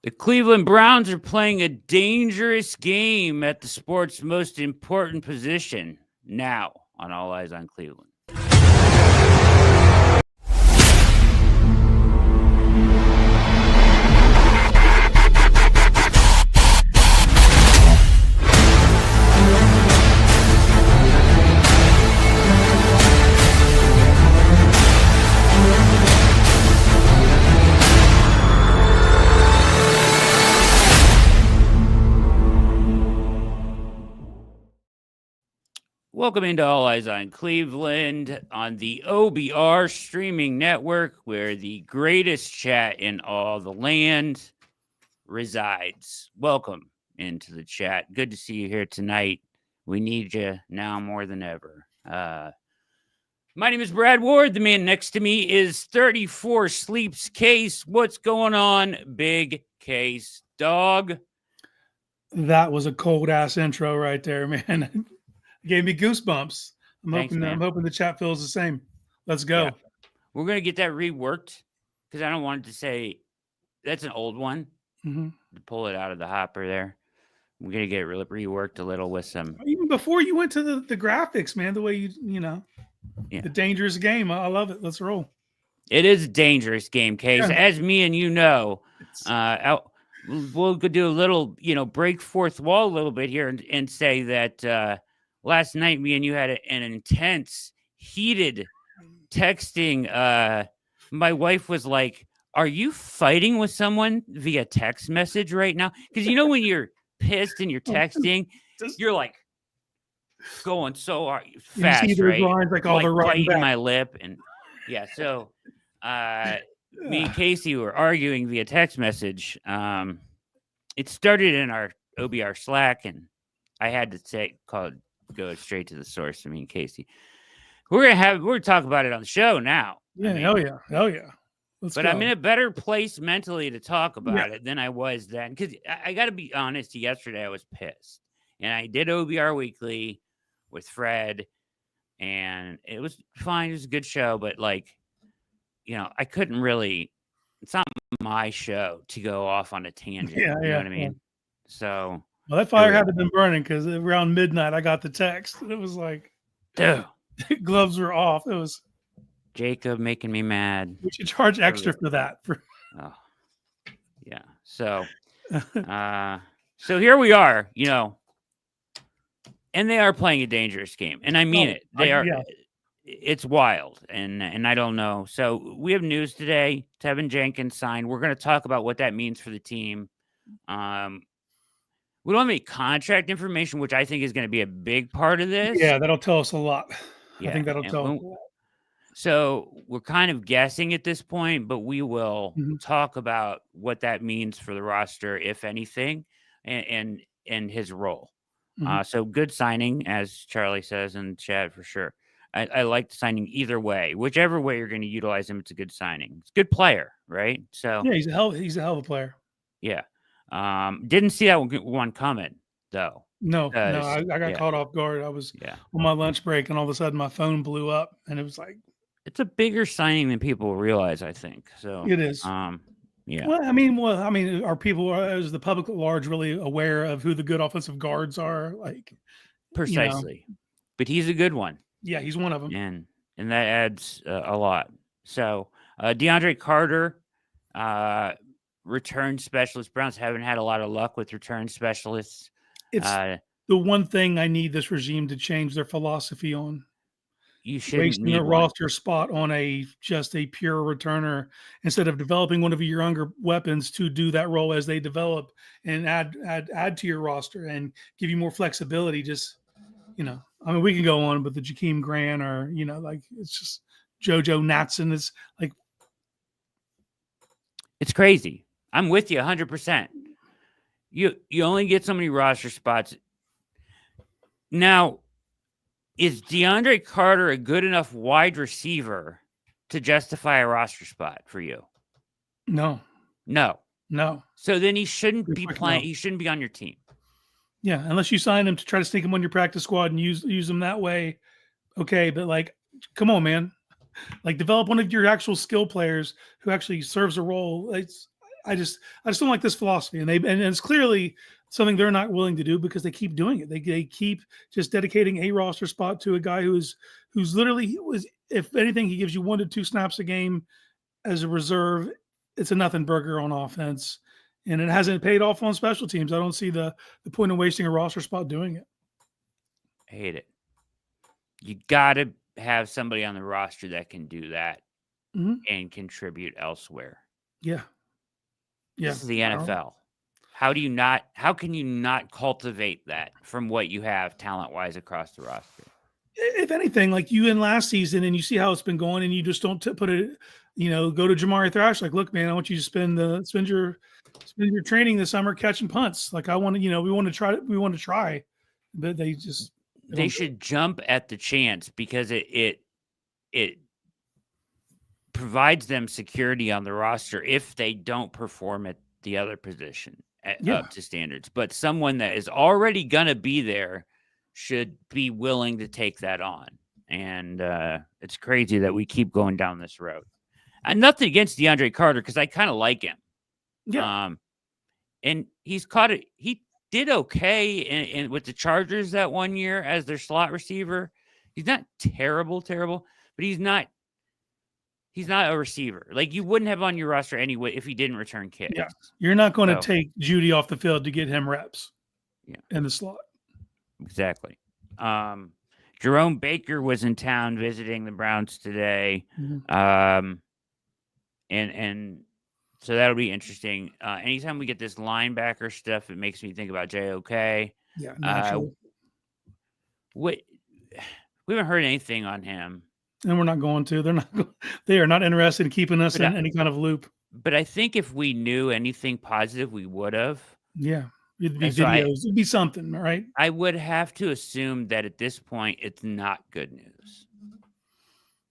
The Cleveland Browns are playing a dangerous game at the sport's most important position now on All Eyes on Cleveland. Welcome into All Eyes on Cleveland on the OBR streaming network, where the greatest chat in all the land resides. Welcome into the chat. Good to see you here tonight. We need you now more than ever. My name is Brad Ward. The man next to me is 34 Sleeps Case. What's going on, Big Case Dog? That was a cold ass intro right there, man. Gave me goosebumps. I'm hoping the chat feels the same. Let's go. Yeah. We're gonna get that reworked because I don't want it to say that's an old one. Mm-hmm. To pull it out of the hopper there. We're gonna get it reworked a little with some. Even before you went to the graphics, man, the way the dangerous game. I love it. Let's roll. It is a dangerous game, Case. Yeah. As me and you know, we'll do a little, break fourth wall a little bit here and say that. Last night, me and you had an intense, heated texting. My wife was like, "Are you fighting with someone via text message right now?" Because when you're pissed and you're texting, you're like going so fast, right? Lines, like all the biting my lip, and yeah. So, me and Casey were arguing via text message. It started in our OBR Slack, and I had to go straight to the source. I mean, Casey, we're gonna talk about it on the show now. Yeah, hell yeah. Let's go. I'm in a better place mentally to talk about it than I was then, because I got to be honest. Yesterday I was pissed, and I did OBR Weekly with Fred, and it was fine. It was a good show, but I couldn't really. It's not my show to go off on a tangent. You know what I mean? Yeah. So. Well, that fire hadn't been burning because around midnight I got the text. It was like, dude, gloves were off. It was Jacob making me mad. We should charge extra for that. Oh, yeah. So, so here we are. And they are playing a dangerous game, and I mean it. They are. Yeah. It's wild, and I don't know. So we have news today. Tevin Jenkins signed. We're going to talk about what that means for the team. We don't have any contract information, which I think is going to be a big part of this. Yeah, that'll tell us a lot. Yeah, I think that'll tell us a lot. So we're kind of guessing at this point, but we will talk about what that means for the roster, if anything, and his role. So good signing, as Charlie says in chat, for sure. I like the signing either way. Whichever way you're going to utilize him, it's a good signing. It's a good player, right? So yeah, he's a hell of a player. Yeah. Didn't see that one coming though. No, I got caught off guard. I was on my lunch break, and all of a sudden my phone blew up, and it was like, it's a bigger signing than people realize, I think. So it is. Yeah. Well, I mean, are people, is the public at large really aware of who the good offensive guards are? Like, precisely. But he's a good one. Yeah, he's one of them, and that adds a lot. So DeAndre Carter. Return specialist. Browns haven't had a lot of luck with return specialists. It's the one thing I need this regime to change their philosophy on. You should wasting a roster spot on just a pure returner instead of developing one of your younger weapons to do that role as they develop and add to your roster and give you more flexibility. Just we can go on, but the Jakeem Grant or it's just JoJo Natson. It's like it's crazy. I'm with you 100%. You only get so many roster spots. Now, is DeAndre Carter a good enough wide receiver to justify a roster spot for you? No. So then he shouldn't be playing. No. He shouldn't be on your team. Yeah, unless you sign him to try to sneak him on your practice squad and use him that way. Okay, but come on, man. Develop one of your actual skill players who actually serves a role. I just don't like this philosophy, and it's clearly something they're not willing to do because they keep doing it. They keep just dedicating a roster spot to a guy who's literally if anything, he gives you 1 to 2 snaps a game as a reserve. It's a nothing burger on offense, and it hasn't paid off on special teams. I don't see the point of wasting a roster spot doing it. I hate it. You got to have somebody on the roster that can do that and contribute elsewhere. Yeah. This is the NFL. How can you not cultivate that from what you have talent-wise across the roster? If anything, like you in last season, and you see how it's been going, and you just don't put it, go to Jamari Thrash. Like, look, man, I want you to spend your training this summer catching punts. Like, we want to try, but they should jump at the chance because it provides them security on the roster if they don't perform at the other position up to standards. But someone that is already going to be there should be willing to take that on. And it's crazy that we keep going down this road. And nothing against DeAndre Carter, because I kind of like him. Yeah. And he's caught it. He did okay in with the Chargers that 1 year as their slot receiver. He's not terrible, but he's not a receiver. Like, you wouldn't have on your roster anyway if he didn't return kicks. Yeah. You're not going to take Judy off the field to get him reps in the slot. Exactly. Jerome Baker was in town visiting the Browns today. And so that'll be interesting. Anytime we get this linebacker stuff, it makes me think about JOK. Yeah, naturally. We haven't heard anything on him. And we're not going to. They are not interested in keeping us in any kind of loop. But I think if we knew anything positive, we would have. Yeah. It'd be videos. It'd be something, right? I would have to assume that at this point, it's not good news.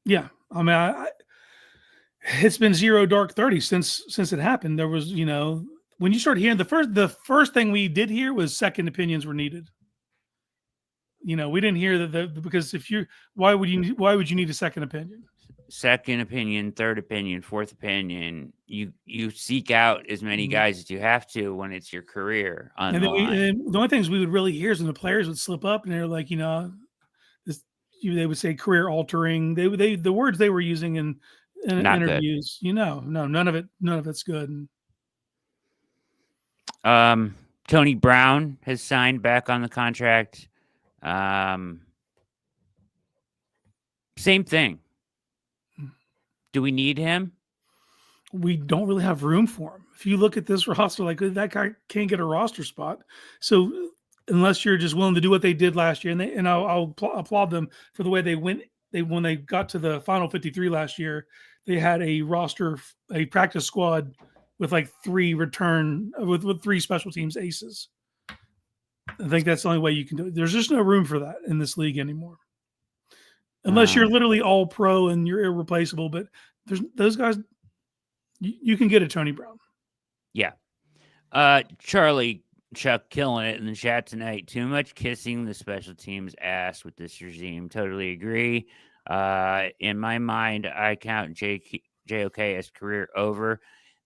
Yeah. I mean, it's been 0 dark 30 since it happened. There was, when you start hearing the first thing we did hear was second opinions were needed. We didn't hear that because why would you need a second opinion? Second opinion, third opinion, fourth opinion. You seek out as many guys as you have to when it's your career on the line. And the only things we would really hear is when the players would slip up and they're like, they would say career altering. The words they were using in interviews. Good. No, none of it's good. Tony Brown has signed back on the contract. Same thing. Do we need him? We don't really have room for him. If you look at this roster, like, that guy can't get a roster spot. So unless you're just willing to do what they did last year, and I'll applaud them for the way they went. When they got to the final 53 last year, they had a practice squad with like 3 special teams aces. I think that's the only way you can do it. There's just no room for that in this league anymore. Unless you're literally all pro and you're irreplaceable, but there's those guys. You can get a Tony Brown. Yeah. Charlie Chuck killing it in the chat tonight. Too much kissing the special teams ass with this regime. Totally agree. In my mind, I count JOK as career over.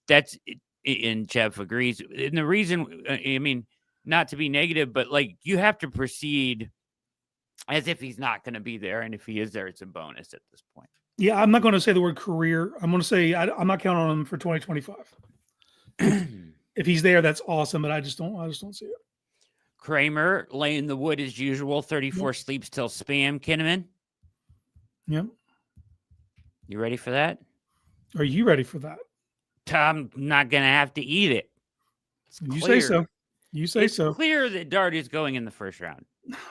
That's, and Jeff agrees. And the reason, I mean, not to be negative, but like, you have to proceed as if he's not going to be there. And if he is there, it's a bonus at this point. Yeah, I'm not going to say the word career. I'm going to say I'm not counting on him for 2025. If he's there, that's awesome, but I just don't see it. Kramer laying the wood as usual. 34 sleeps till spam. Kinnamon. Yep. You ready for that? Are you ready for that? I'm not going to have to eat it. You say so. It's clear that Dart is going in the first round.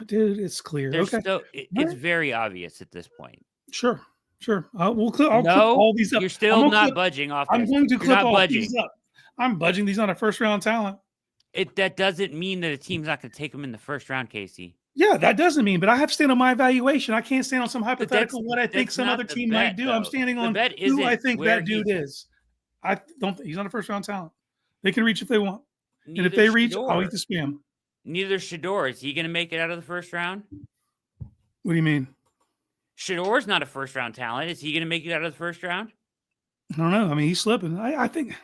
Dude, it's clear. It's very obvious at this point. Sure. I'll clip all these up. You're still not budging off this. I'm going to clip all these up. I'm budging these on a first round talent. That doesn't mean that a team's not going to take them in the first round, Casey. Yeah, that doesn't mean, but I have to stand on my evaluation. I can't stand on some hypothetical what I think some other team might do. I'm standing on who I think that dude is. I don't think he's not a first round talent. They can reach if they want. And if they reach, I'll eat the spam. Neither Shador. Is he going to make it out of the first round? What do you mean? Shador's not a first round talent. Is he going to make it out of the first round? I don't know. I mean, he's slipping. I think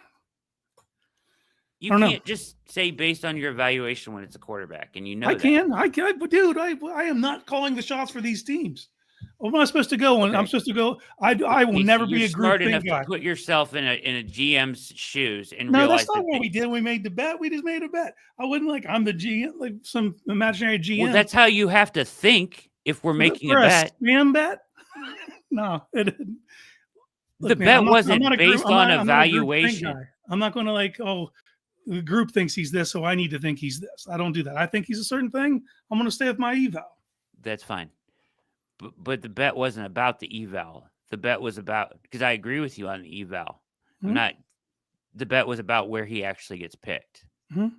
You can't just say based on your evaluation when it's a quarterback, and I can, but dude, I am not calling the shots for these teams. What am I supposed to go on? Okay. I'm supposed to go. I will never be a group think guy. To put yourself in a GM's shoes and no, realize that's not what we did. We made the bet. We just made a bet. I wouldn't I'm the GM, like some imaginary GM. Well, that's how you have to think if we're making a bet. Spam bet? No, the bet wasn't based on evaluation. I'm not going to the group thinks he's this, so I need to think he's this. I don't do that. I think he's a certain thing. I'm going to stay with my eval. That's fine. But the bet wasn't about the eval. The bet was about, because I agree with you on the eval. Mm-hmm. The bet was about where he actually gets picked. Mm-hmm.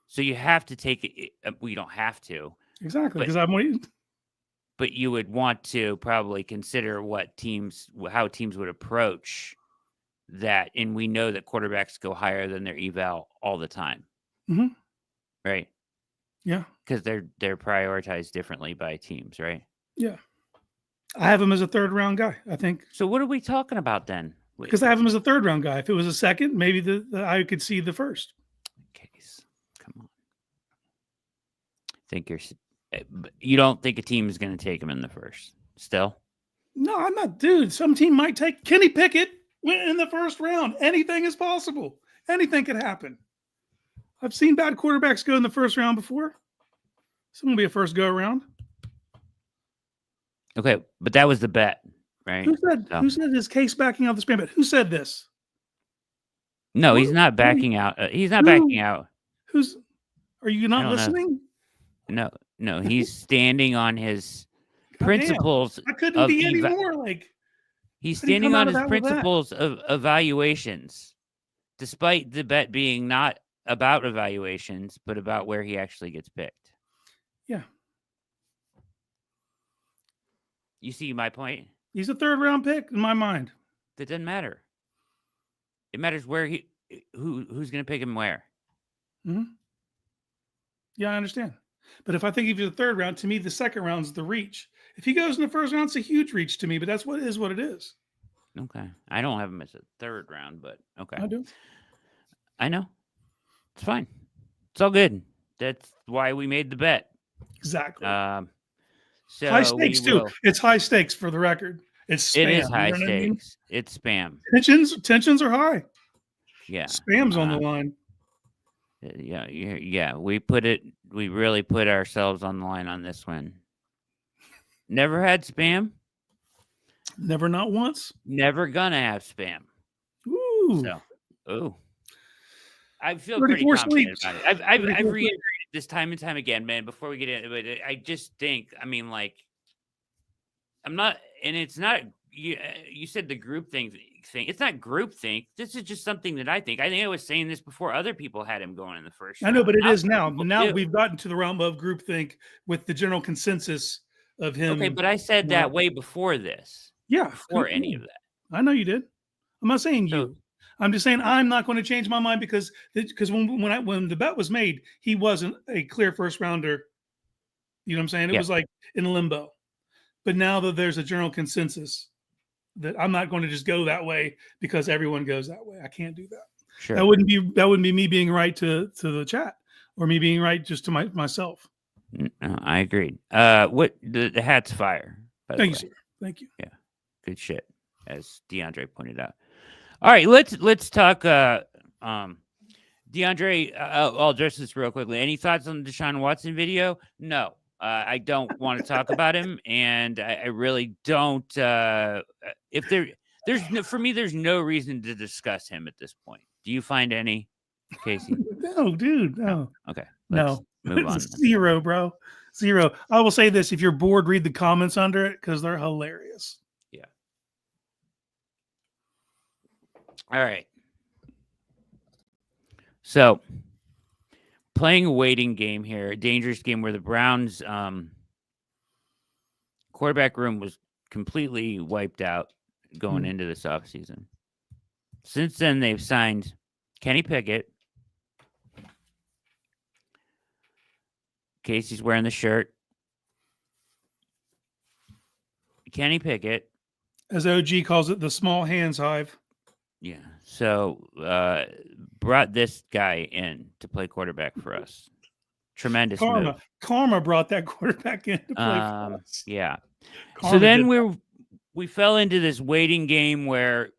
So you have to take it. We don't have to. Exactly. Because I'm waiting. But you would want to probably consider how teams would approach that. And we know that quarterbacks go higher than their eval all the time. Mm-hmm. Right. Yeah. Because they're prioritized differently by teams, right? Yeah. I have him as a third round guy, I think. So what are we talking about then? Because I have him as a third round guy. If it was a second, maybe I could see the first. Case. Come on. You don't think a team is going to take him in the first still? No, I'm not. Dude, some team might take Kenny Pickett in the first round. Anything is possible. Anything could happen. I've seen bad quarterbacks go in the first round before. It's going to be a first go around. Okay, but that was the bet, right? Who said his case backing out the spam bet? Who said this? No, he's not backing out. He's not backing out. Are you not listening? No, he's standing on his principles. I couldn't be any more he's standing on his principles of evaluations, despite the bet being not about evaluations, but about where he actually gets picked. Yeah. You see my point? He's a third round pick in my mind. That doesn't matter. It matters where who's going to pick him where. Mm-hmm. Yeah, I understand. But if I think if he's the third round, to me, the second round's the reach. If he goes in the first round, it's a huge reach to me, but that's what it is. Okay. I don't have him as a third round, but okay. I do. I know. It's fine. It's all good. That's why we made the bet. Exactly. So high stakes too. It's high stakes for the record. It is high stakes. I mean? It's spam. Tensions are high. Yeah. Spam's on the line. Yeah. We really put ourselves on the line on this one. Never had spam. Never, not once. Never gonna have spam. Ooh. I feel pretty confident about it. I've reiterated this time and time again, man, before we get into it. I just think, I'm not, and it's not, you said the group thing. It's not group think. This is just something that I think. I think I was saying this before other people had him going in the first round. I know, but it is now. Now we've gotten to the realm of group think with the general consensus of him. Okay, but I said that way before this. Yeah. Before any of that. I know you did. I'm not saying you. I'm just saying I'm not going to change my mind because when the bet was made, he wasn't a clear first rounder. You know what I'm saying? It was like in limbo. But now that there's a general consensus that I'm not going to just go that way because everyone goes that way. I can't do that. Sure. That wouldn't be me being right to the chat or me being right just to myself. No, I agreed. What the hat's fire. Thank you, sir. Thank you. Yeah. Good shit, as DeAndre pointed out. All right, let's talk. DeAndre, I'll address this real quickly. Any thoughts on the Deshaun Watson video? No, I don't want to talk about him, and I really don't. If there's no reason to discuss him at this point. Do you find any, Casey? No, dude. No. Okay. No. Move on. Zero, bro. Zero. I will say this: if you're bored, read the comments under it because they're hilarious. Yeah. All right. So, playing a waiting game here, a dangerous game where the Browns' quarterback room was completely wiped out going into this offseason. Since then, they've signed Kenny Pickett. Casey's wearing the shirt. Kenny Pickett. As OG calls it, the small hands hive. Yeah. So brought this guy in to play quarterback for us. Tremendous move. Karma brought that quarterback in to play for us. Yeah. Karma So then did we fell into this waiting game where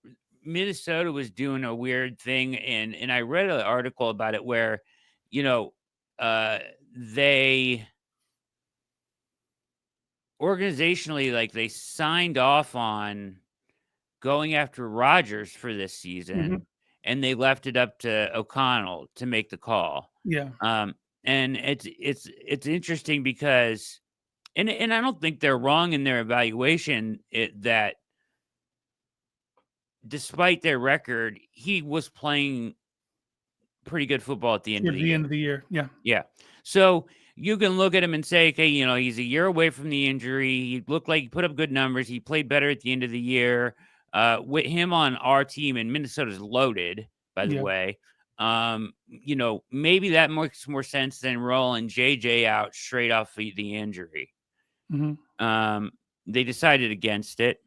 Minnesota was doing a weird thing, and I read an article about it where, you know, they organizationally, like, they signed off on going after Rodgers for this season, and they left it up to O'Connell to make the call. Yeah. And it's interesting because, and I don't think they're wrong in their evaluation that despite their record, he was playing pretty good football at the end of the year. End of the year. Yeah. Yeah. So you can look at him and say, okay, you know, he's a year away from the injury. He looked like he put up good numbers. He played better at the end of the year. With him on our team, and Minnesota's loaded, by the way. You know, maybe that makes more sense than rolling JJ out straight off the injury. They decided against it.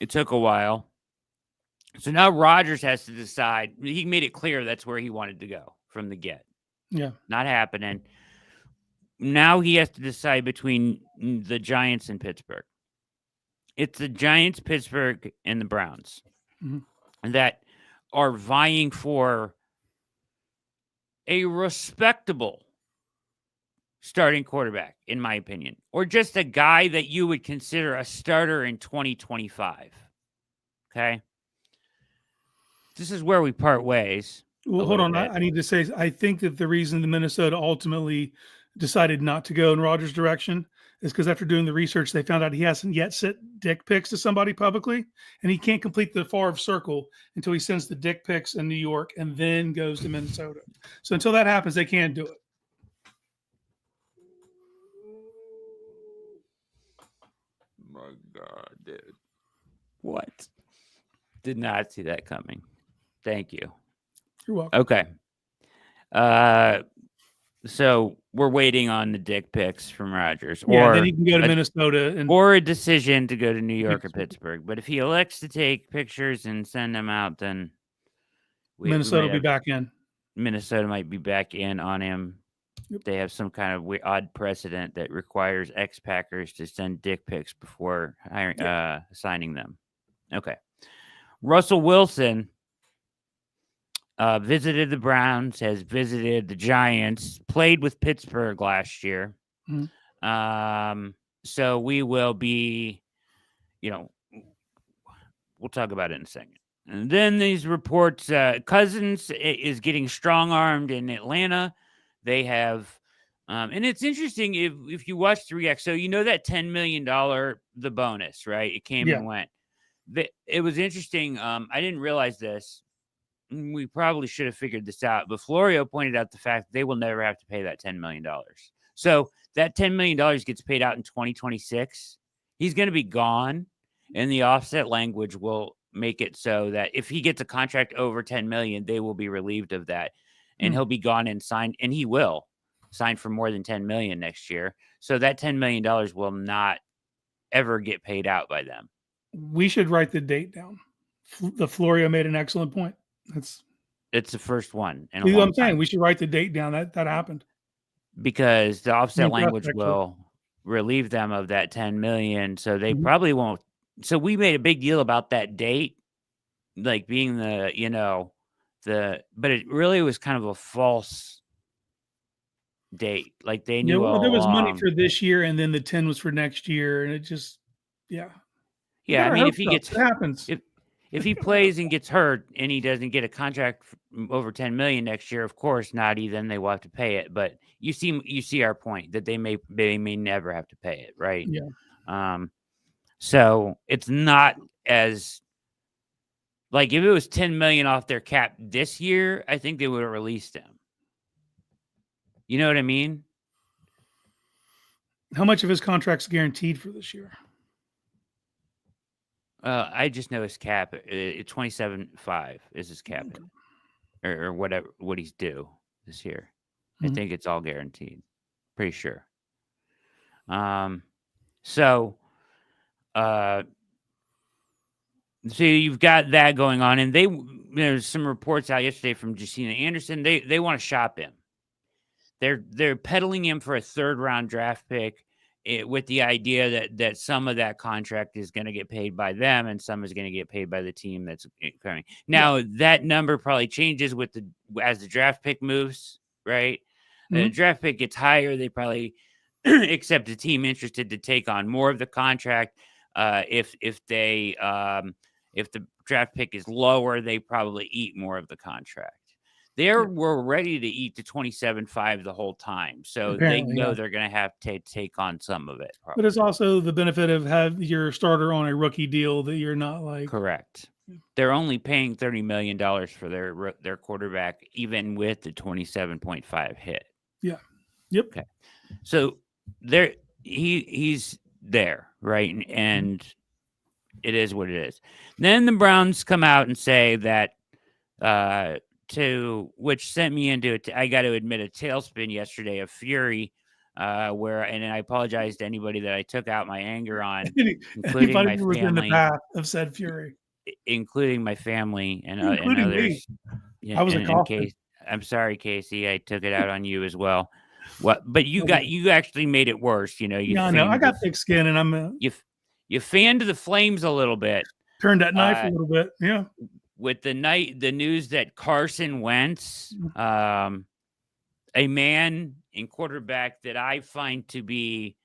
It took a while. So now Rodgers has to decide. He made it clear that's where he wanted to go from the get. Yeah. Not happening. Now he has to decide between the Giants and Pittsburgh. It's the Giants, Pittsburgh, and the Browns that are vying for a respectable starting quarterback, in my opinion, or just a guy that you would consider a starter in 2025. Okay? This is where we part ways. Well, hold on. I need to say, I think that the reason the Minnesota ultimately decided not to go in Rodgers' direction is because after doing the research, they found out he hasn't yet sent dick pics to somebody publicly, and he can't complete the Favre circle until he sends the dick pics in New York and then goes to Minnesota. So until that happens, they can't do it. My God, dude. What? Did not see that coming. Thank you. You're welcome. Okay. So we're waiting on the dick pics from Rodgers, or then he can go to Minnesota, or a decision to go to New York or Pittsburgh. But if he elects to take pictures and send them out, then Minnesota will be back in. Minnesota might be back in on him. Yep. They have some kind of odd precedent that requires ex-Packers to send dick pics before signing them. Okay. Russell Wilson visited the Browns, has visited the Giants, played with Pittsburgh last year. So we will be, you know, we'll talk about it in a second. And then these reports, Cousins is getting strong-armed in Atlanta. They have, and it's interesting if you watch 3X, so you know that $10 million, the bonus, right? It came and went. It was interesting. I didn't realize this. We probably should have figured this out, but Florio pointed out the fact that they will never have to pay that $10 million. So that $10 million gets paid out in 2026. He's going to be gone, and the offset language will make it so that if he gets a contract over 10 million, they will be relieved of that, and he'll be gone and signed, and he will sign for more than 10 million next year. So that $10 million will not ever get paid out by them. We should write the date down. The Florio made an excellent point. It's the first one. I'm saying we should write the date down that happened, because the offset language will relieve them of that 10 million. So they probably won't. So we made a big deal about that date, like being the, you know, but it really was kind of a false date. Like they knew all there was along. money for this year, and then the 10 was for next year, and it just, I mean, if he gets, it happens. If he plays and gets hurt and he doesn't get a contract over 10 million next year, of course, then they will have to pay it. But you see our point that they may never have to pay it, right? Yeah. So it's not as like if it was 10 million off their cap this year, I think they would have released him. You know what I mean? How much of his contract's guaranteed for this year? I just know his cap. 27.5 is his cap, or whatever. What he's due this year. I think it's all guaranteed. Pretty sure. So you've got that going on, and there's some reports out yesterday from Jacina Anderson. They want to shop him. They're peddling him for a 3rd round draft pick with the idea that some of that contract is going to get paid by them and some is going to get paid by the team that's coming. Now that number probably changes as the draft pick moves, right? The draft pick gets higher. They probably accept a team interested to take on more of the contract. If the draft pick is lower, they probably eat more of the contract. We're ready to eat the 27.5 the whole time, so they know they're going to have to take on some of it. Probably. But it's also the benefit of have your starter on a rookie deal that you're not like. Correct. They're only paying $30 million for their quarterback, even with the 27.5 hit. Yeah. Yep. Okay. So he's there, right? And it is what it is. Then the Browns come out and say that which sent me into it. I got to admit a tailspin yesterday of fury, and I apologize to anybody that I took out my anger on, including my family. In the path of said fury, including my family and others. Me. Yeah, I was I'm sorry, Casey. I took it out on you as well. What? But you actually made it worse. I know. I got thick skin, and you fanned the flames a little bit. Turned that knife a little bit. Yeah. With the news that Carson Wentz, a man in quarterback that I find to be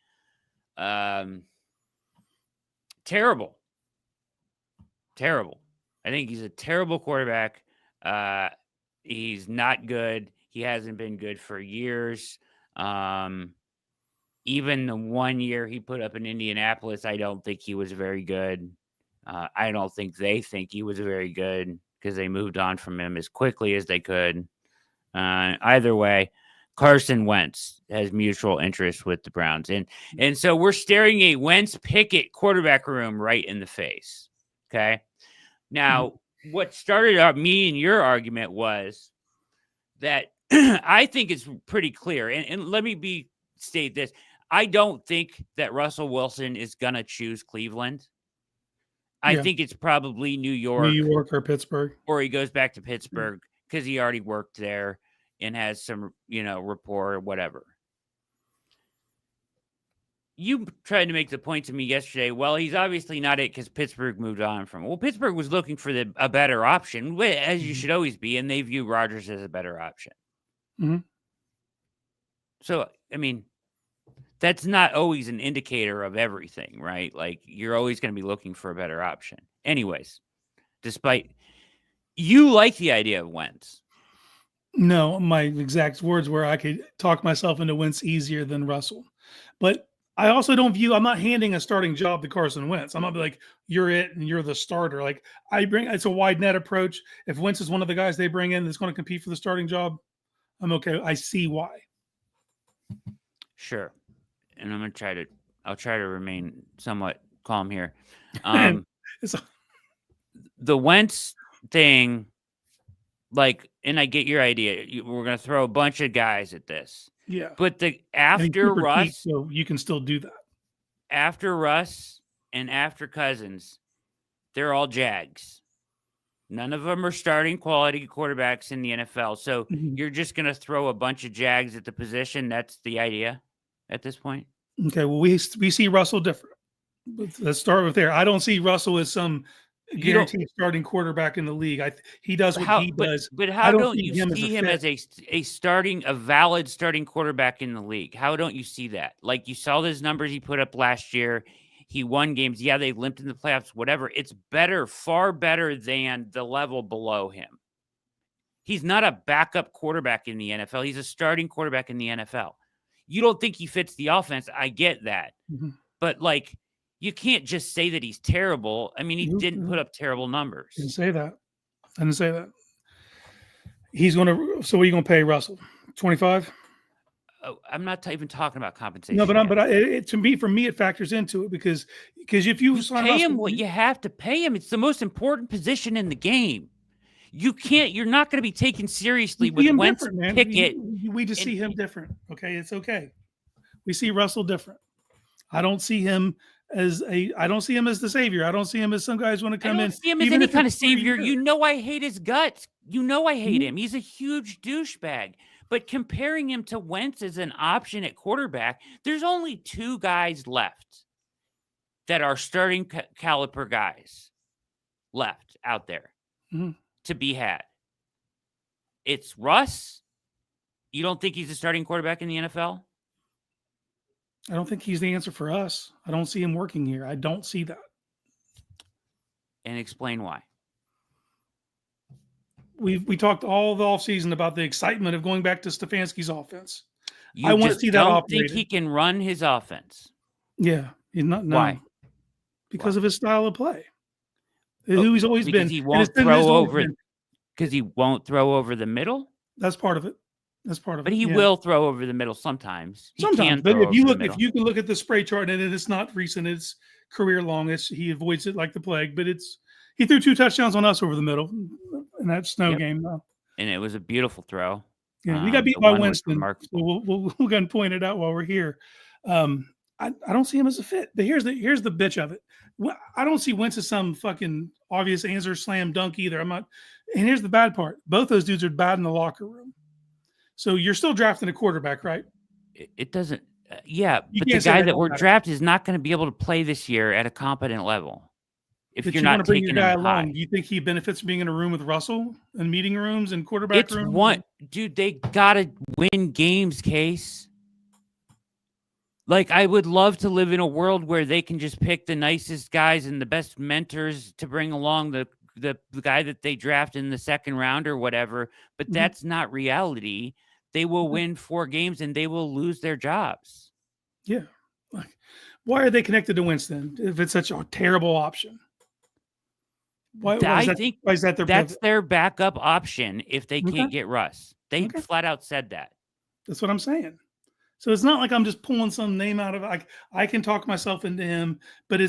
terrible. I think he's a terrible quarterback. He's not good. He hasn't been good for years. Even the 1 year he put up in Indianapolis, I don't think he was very good. I don't think they think he was very good because they moved on from him as quickly as they could. Either way, Carson Wentz has mutual interest with the Browns. And so we're staring a Wentz Pickett quarterback room right in the face. Okay. Now, what started out me and your argument was that I think it's pretty clear. And let me state this. I don't think that Russell Wilson is going to choose Cleveland. I think it's probably New York or Pittsburgh, or he goes back to Pittsburgh because he already worked there and has some, rapport or whatever. You tried to make the point to me yesterday. Well, he's obviously not it because Pittsburgh moved on from him. Well, Pittsburgh was looking for a better option, as you should always be, and they view Rodgers as a better option. Mm-hmm. So, that's not always an indicator of everything, right? Like, you're always going to be looking for a better option. Anyways, you like the idea of Wentz. No, my exact words were I could talk myself into Wentz easier than Russell. But I also I'm not handing a starting job to Carson Wentz. I'm not like, you're it and you're the starter. Like, it's a wide net approach. If Wentz is one of the guys they bring in that's going to compete for the starting job, I'm okay. I see why. Sure. And I'll try to remain somewhat calm here. The Wentz thing, and I get your idea. We're going to throw a bunch of guys at this. Yeah. But after Russ, so you can still do that. After Russ and after Cousins, they're all Jags. None of them are starting quality quarterbacks in the NFL. So you're just going to throw a bunch of Jags at the position. That's the idea at this point. Okay. Well, we see Russell different. Let's start with there. I don't see Russell as some guaranteed starting quarterback in the league. He does what he does. But how don't you see him as a valid starting quarterback in the league? How don't you see that? Like, you saw those numbers he put up last year. He won games. Yeah, they limped in the playoffs, whatever. It's better, far better than the level below him. He's not a backup quarterback in the NFL. He's a starting quarterback in the NFL. You don't think he fits the offense. I get that. Mm-hmm. But, you can't just say that he's terrible. He didn't put up terrible numbers. I didn't say that. He's going to – so what are you going to pay Russell? 25? I'm not even talking about compensation. No, for me, it factors into it because if you pay him what you have to pay him, it's the most important position in the game. You're not going to be taken seriously with Wentz, Pickett. We just see him different. Okay, it's okay. We see Russell different. I don't see him I don't see him as the savior. I don't see him as some guys want to come in. I don't see him as any kind of savior. You know, I hate his guts. You know, I hate him. He's a huge douchebag. But comparing him to Wentz as an option at quarterback, there's only 2 guys left that are starting caliber guys left out there to be had. It's Russ. You don't think he's a starting quarterback in the NFL? I don't think he's the answer for us. I don't see him working here. I don't see that. And explain why. We talked all the offseason about the excitement of going back to Stefanski's offense. I want to see that. I don't think he can run his offense. Yeah, he's not. No. Why? Because of his style of play. Who he's always been. He won't throw over. Because he won't throw over the middle. That's part of it. But he will throw over the middle sometimes. Sometimes, but if you can look at the spray chart, and it's not recent, it's career long. He avoids it like the plague. But he threw 2 touchdowns on us over the middle in that snow game, though. And it was a beautiful throw. Yeah, we got beat by Winston. So we'll go and point it out while we're here. I don't see him as a fit. But here's the bitch of it. I don't see Wentz as some fucking obvious answer slam dunk either. I'm not. And here's the bad part. Both those dudes are bad in the locker room. So you're still drafting a quarterback, right? It doesn't. But the guy that we're drafting is not going to be able to play this year at a competent level. If you're not taking him high. Do you think he benefits from being in a room with Russell and meeting rooms and quarterback rooms? Dude, they got to win games, Case. Like, I would love to live in a world where they can just pick the nicest guys and the best mentors to bring along the guy that they draft in the second round or whatever. But that's not reality. They will win 4 games and they will lose their jobs. Yeah. Why are they connected to Winston if it's such a terrible option? I think that's their backup option if they can't get Russ. They flat out said that. That's what I'm saying. So it's not like I'm just pulling some name out of I can talk myself into him, but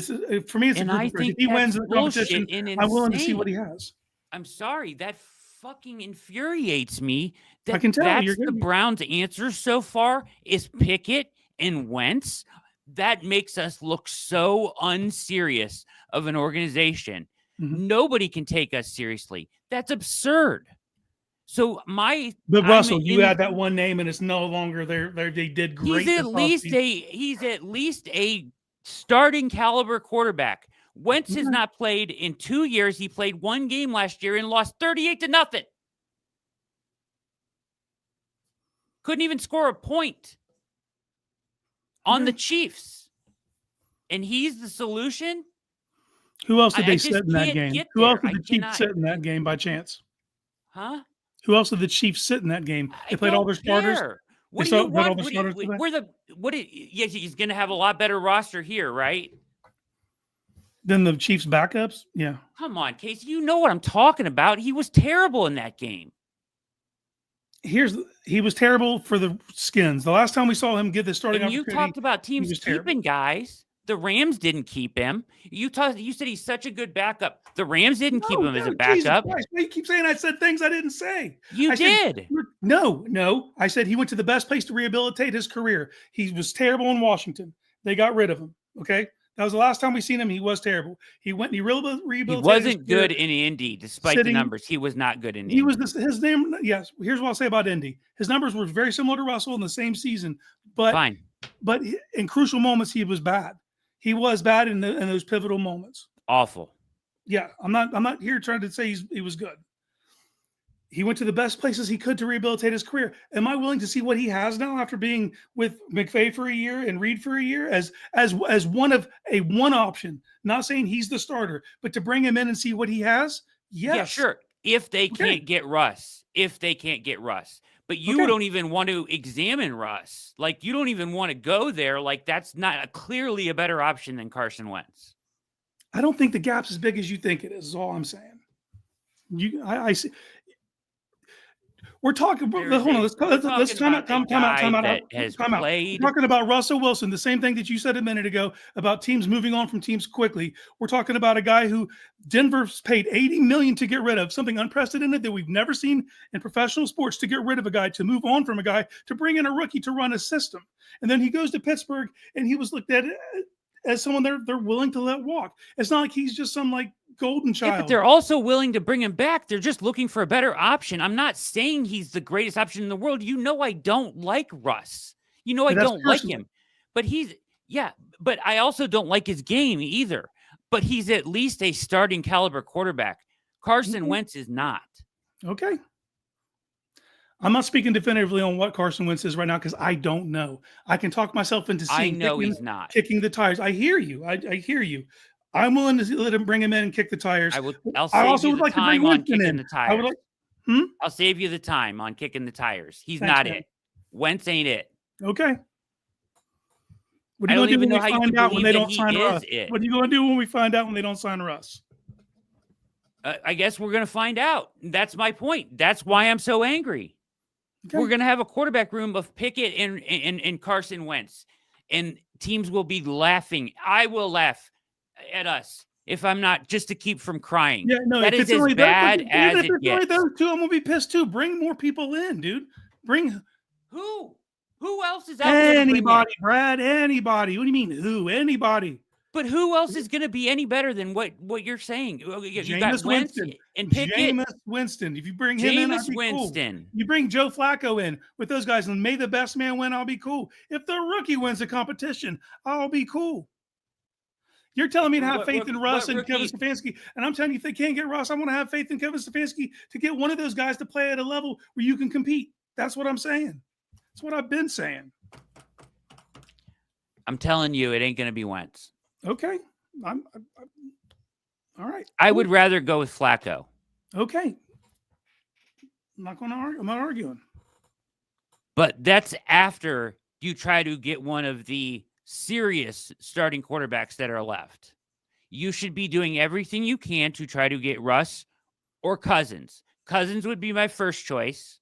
for me it's a group. If he wins the competition, I'm willing to see what he has. I'm sorry, that fucking infuriates me. I can tell that's the Browns' answer so far is Pickett and Wentz. That makes us look so unserious of an organization. Nobody can take us seriously. That's absurd. So Russell, you add that one name, and it's no longer there. They did great. He's at least a starting caliber quarterback. Wentz has not played in 2 years. He played 1 game last year and lost 38-0. Couldn't even score a point on the Chiefs, and he's the solution. Who else did they sit in that game? Who else did the Chiefs sit in that game by chance? Huh? Who else did the Chiefs sit in that game? They played all their starters. What do you want? He's going to have a lot better roster here, right? Than the Chiefs' backups? Yeah. Come on, Casey. You know what I'm talking about. He was terrible in that game. He was terrible for the Skins. The last time we saw him get the starting opportunity. You talked about teams keeping guys. The Rams didn't keep him. You said he's such a good backup. The Rams didn't keep him as a backup. You keep saying I said things I didn't say. You did. No. I said he went to the best place to rehabilitate his career. He was terrible in Washington. They got rid of him. Okay. That was the last time we seen him. He was terrible. He went and he rehabilitated. He wasn't good in Indy, despite the numbers. He was not good in Indy. He was his name. Yes. Here's what I'll say about Indy. His numbers were very similar to Russell in the same season, but fine. But in crucial moments, he was bad. He was bad in those pivotal moments. Awful. Yeah, I'm not here trying to say he was good. He went to the best places he could to rehabilitate his career. Am I willing to see what he has now after being with McVay for a year and Reed for a year as one option? Not saying he's the starter, but to bring him in and see what he has. Yes. Yeah, sure. If they can't get Russ. But you don't even want to examine Russ. Like, you don't even want to go there. Like, that's not clearly a better option than Carson Wentz. I don't think the gap's as big as you think it is all I'm saying. I see. We're talking about, hold on, let's time out. We're talking about Russell Wilson, the same thing that you said a minute ago about teams moving on from teams quickly. We're talking about a guy who Denver's paid $80 million to get rid of, something unprecedented that we've never seen in professional sports, to get rid of a guy, to move on from a guy, to bring in a rookie to run a system. And then he goes to Pittsburgh and he was looked at as someone they're willing to let walk. It's not like he's just some like golden child. Yeah, but they're also willing to bring him back. They're just looking for a better option. I'm not saying he's the greatest option in the world. You know, I don't like Russ. You know, I don't like him. But but I also don't like his game either. But he's at least a starting caliber quarterback. Carson Wentz is not. Okay. I'm not speaking definitively on what Carson Wentz is right now because I don't know. I can talk myself into seeing. I know he's not kicking the tires. I hear you. I hear you. I'm willing to let him bring him in and kick the tires. I'll save you the time on kicking the tires. I'll save you the time on kicking the tires. He's not it. Wentz ain't it. Okay. What are you going to do when we find out when they don't sign Russ? What are you going to do when we find out when they don't sign Russ? I guess we're going to find out. That's my point. That's why I'm so angry. Okay. We're going to have a quarterback room of Pickett and Carson Wentz, and teams will be laughing. I will laugh at us if I'm not, just to keep from crying. Yeah, no, that is as bad as it gets. Those two, I'm going to be pissed too. Bring more people in, dude. Bring who? Who else is out there? Anybody, Brad. Anybody. What do you mean who? Anybody. But who else is going to be any better than what you're saying? You got Winston and Pickett. Jameis Winston. If you bring him in, I'll be Winston. Cool. You bring Joe Flacco in with those guys, and may the best man win. I'll be cool. If the rookie wins the competition, I'll be cool. You're telling me to have faith in Russ and Kevin Stefanski, and I'm telling you, if they can't get Russ, I want to have faith in Kevin Stefanski to get one of those guys to play at a level where you can compete. That's what I'm saying. That's what I've been saying. I'm telling you, it ain't going to be Wentz. Okay. I'm all right. I would rather go with Flacco. Okay. I'm not going to argue. I'm not arguing. But that's after you try to get one of the serious starting quarterbacks that are left. You should be doing everything you can to try to get Russ or Cousins. Cousins would be my first choice.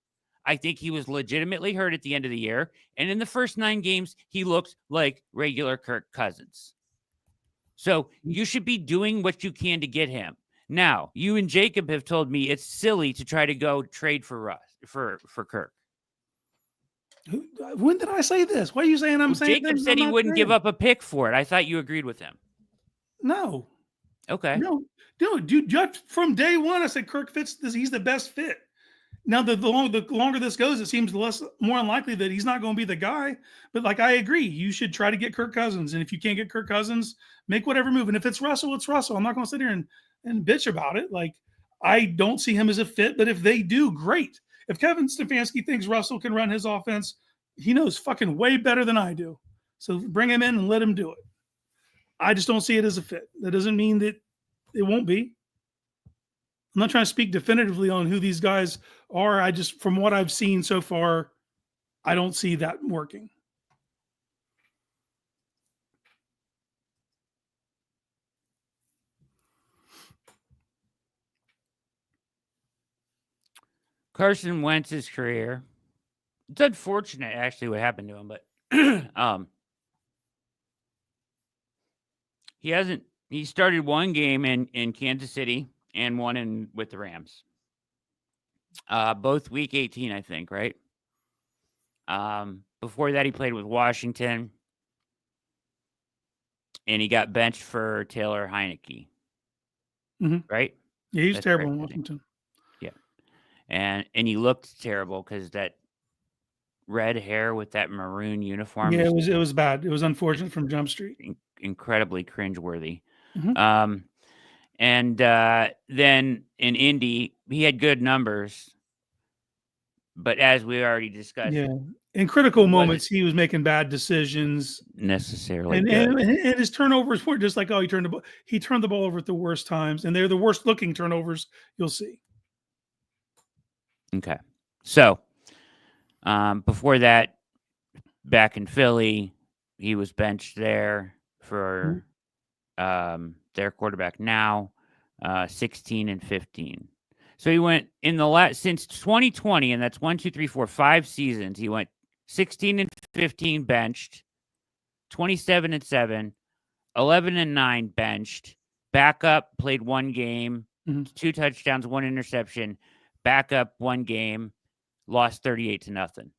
I think he was legitimately hurt at the end of the year. And in the first 9 games, he looked like regular Kirk Cousins. So you should be doing what you can to get him. Now, you and Jacob have told me it's silly to try to go trade for Russ, for Kirk. When did I say this? What are you saying? Saying Jacob said he wouldn't give up a pick for it. I thought you agreed with him. No. Okay. No, dude, just from day one, I said Kirk fits this. He's the best fit. Now, the longer this goes, it seems more unlikely that he's not going to be the guy. But like, I agree. You should try to get Kirk Cousins. And if you can't get Kirk Cousins, make whatever move. And if it's Russell, it's Russell. I'm not going to sit here and bitch about it. Like, I don't see him as a fit. But if they do, great. If Kevin Stefanski thinks Russell can run his offense, he knows fucking way better than I do. So bring him in and let him do it. I just don't see it as a fit. That doesn't mean that it won't be. I'm not trying to speak definitively on who these guys are. I just, from what I've seen so far, I don't see that working. Carson Wentz's career. It's unfortunate, actually, what happened to him, but he started one game in Kansas City and one with the Rams. Both week 18, I think, right? Before that, he played with Washington, and he got benched for Taylor Heineke, right? Yeah, he's terrible in Washington. Yeah, and he looked terrible because that red hair with that maroon uniform. Yeah, it was bad. It was unfortunate from Jump Street. Incredibly cringeworthy. And then in Indy, he had good numbers. But as we already discussed, in critical moments, he was making bad decisions. Necessarily, and his turnovers were just like, he turned the ball over at the worst times, and they're the worst looking turnovers you'll see. Okay, so before that, back in Philly, he was benched there for their quarterback now, 16 and 15. So he went in the since 2020, and that's 5 seasons. He went 16 and 15 benched, 27 and 7, 11 and 9 benched, backup played 1 game, 2 touchdowns, 1 interception, backup 1 game, lost 38-0.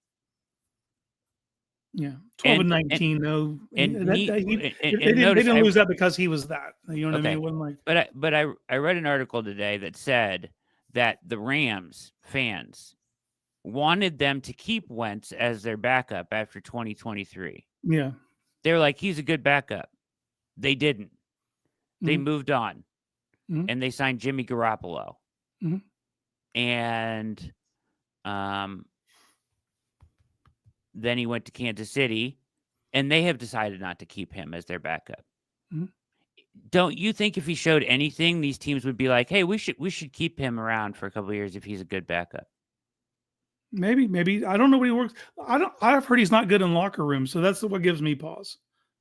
Yeah, 12 and 19. No, they didn't lose that because he was that. You know what I mean? It wasn't like. But I read an article today that said that the Rams fans wanted them to keep Wentz as their backup after 2023. Yeah, they were like, he's a good backup. They didn't. They moved on, and they signed Jimmy Garoppolo, and then he went to Kansas City, and they have decided not to keep him as their backup. Don't you think if he showed anything, these teams would be like, hey, we should keep him around for a couple of years if he's a good backup? Maybe. I don't know what he works. I've heard he's not good in locker rooms, so that's what gives me pause.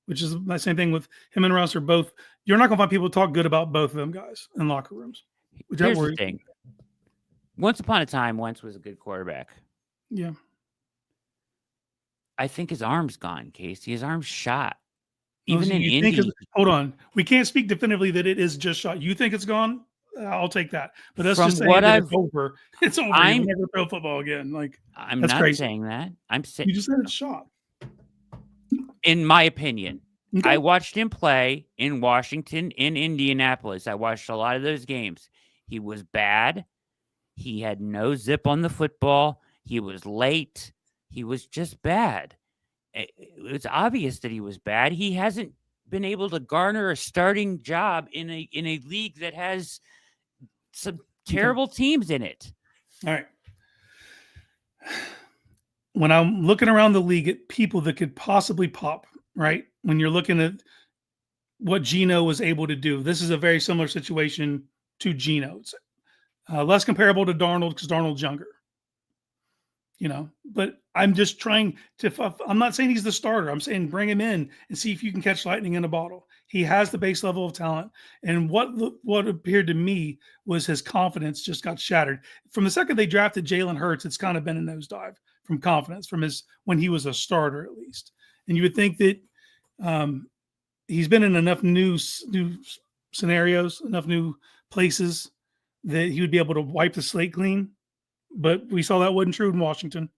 Which is the same thing with him and Russ are both. You're not going to find people talk good about both of them guys in locker rooms. Here's the thing. Once upon a time, Wentz was a good quarterback. Yeah. I think his arm's gone, Casey. His arm's shot. Even in Indy. Hold on. We can't speak definitively that it is just shot. You think it's gone? I'll take that. But that's just saying that it's over. It's over. You'll never throw football again. Like, I'm not crazy. Saying that. I'm saying you just said it's shot. In my opinion, I watched him play in Washington, in Indianapolis. I watched a lot of those games. He was bad. He had no zip on the football. He was late. He was just bad. It's obvious that he was bad. He hasn't been able to garner a starting job in a league that has some terrible teams in it. All right. When I'm looking around the league at people that could possibly pop, right? When you're looking at what Geno was able to do, this is a very similar situation to Geno. It's less comparable to Darnold because Darnold's younger. But I'm just trying to, I'm not saying he's the starter. I'm saying bring him in and see if you can catch lightning in a bottle. He has the base level of talent. And what appeared to me was his confidence just got shattered. From the second they drafted Jalen Hurts, it's kind of been a nosedive from confidence from when he was a starter, at least. And you would think that he's been in enough new scenarios, enough new places that he would be able to wipe the slate clean. But we saw that wasn't true in Washington.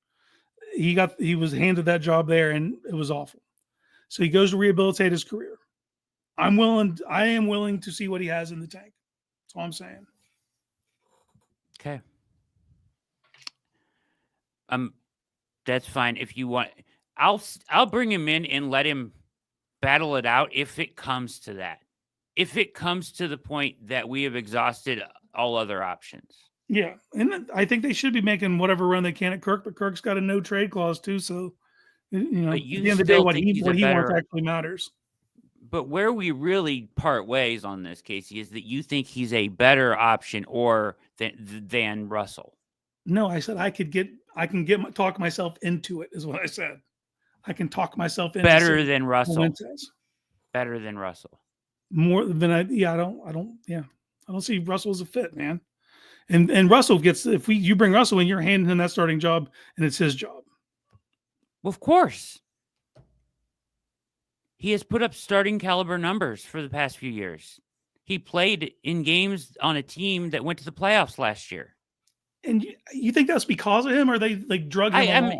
He was handed that job there, and it was awful. So he goes to rehabilitate his career. I am willing to see what he has in the tank. That's all I'm saying. Okay. That's fine. If you want, I'll bring him in and let him battle it out if it comes to that. If it comes to the point that we have exhausted all other options. Yeah, and I think they should be making whatever run they can at Kirk, but Kirk's got a no trade clause too, so at the end of the day, what he wants actually matters. But where we really part ways on this, Casey, is that you think he's a better option than Russell. No, I said I can talk myself into it. Is what I said. I can talk myself into better than Russell. Better than Russell. More than I don't see Russell as a fit, man. And Russell gets, you bring Russell in, you're handing him that starting job, and it's his job. Well, of course. He has put up starting caliber numbers for the past few years. He played in games on a team that went to the playoffs last year. And you think that's because of him, or they like drug him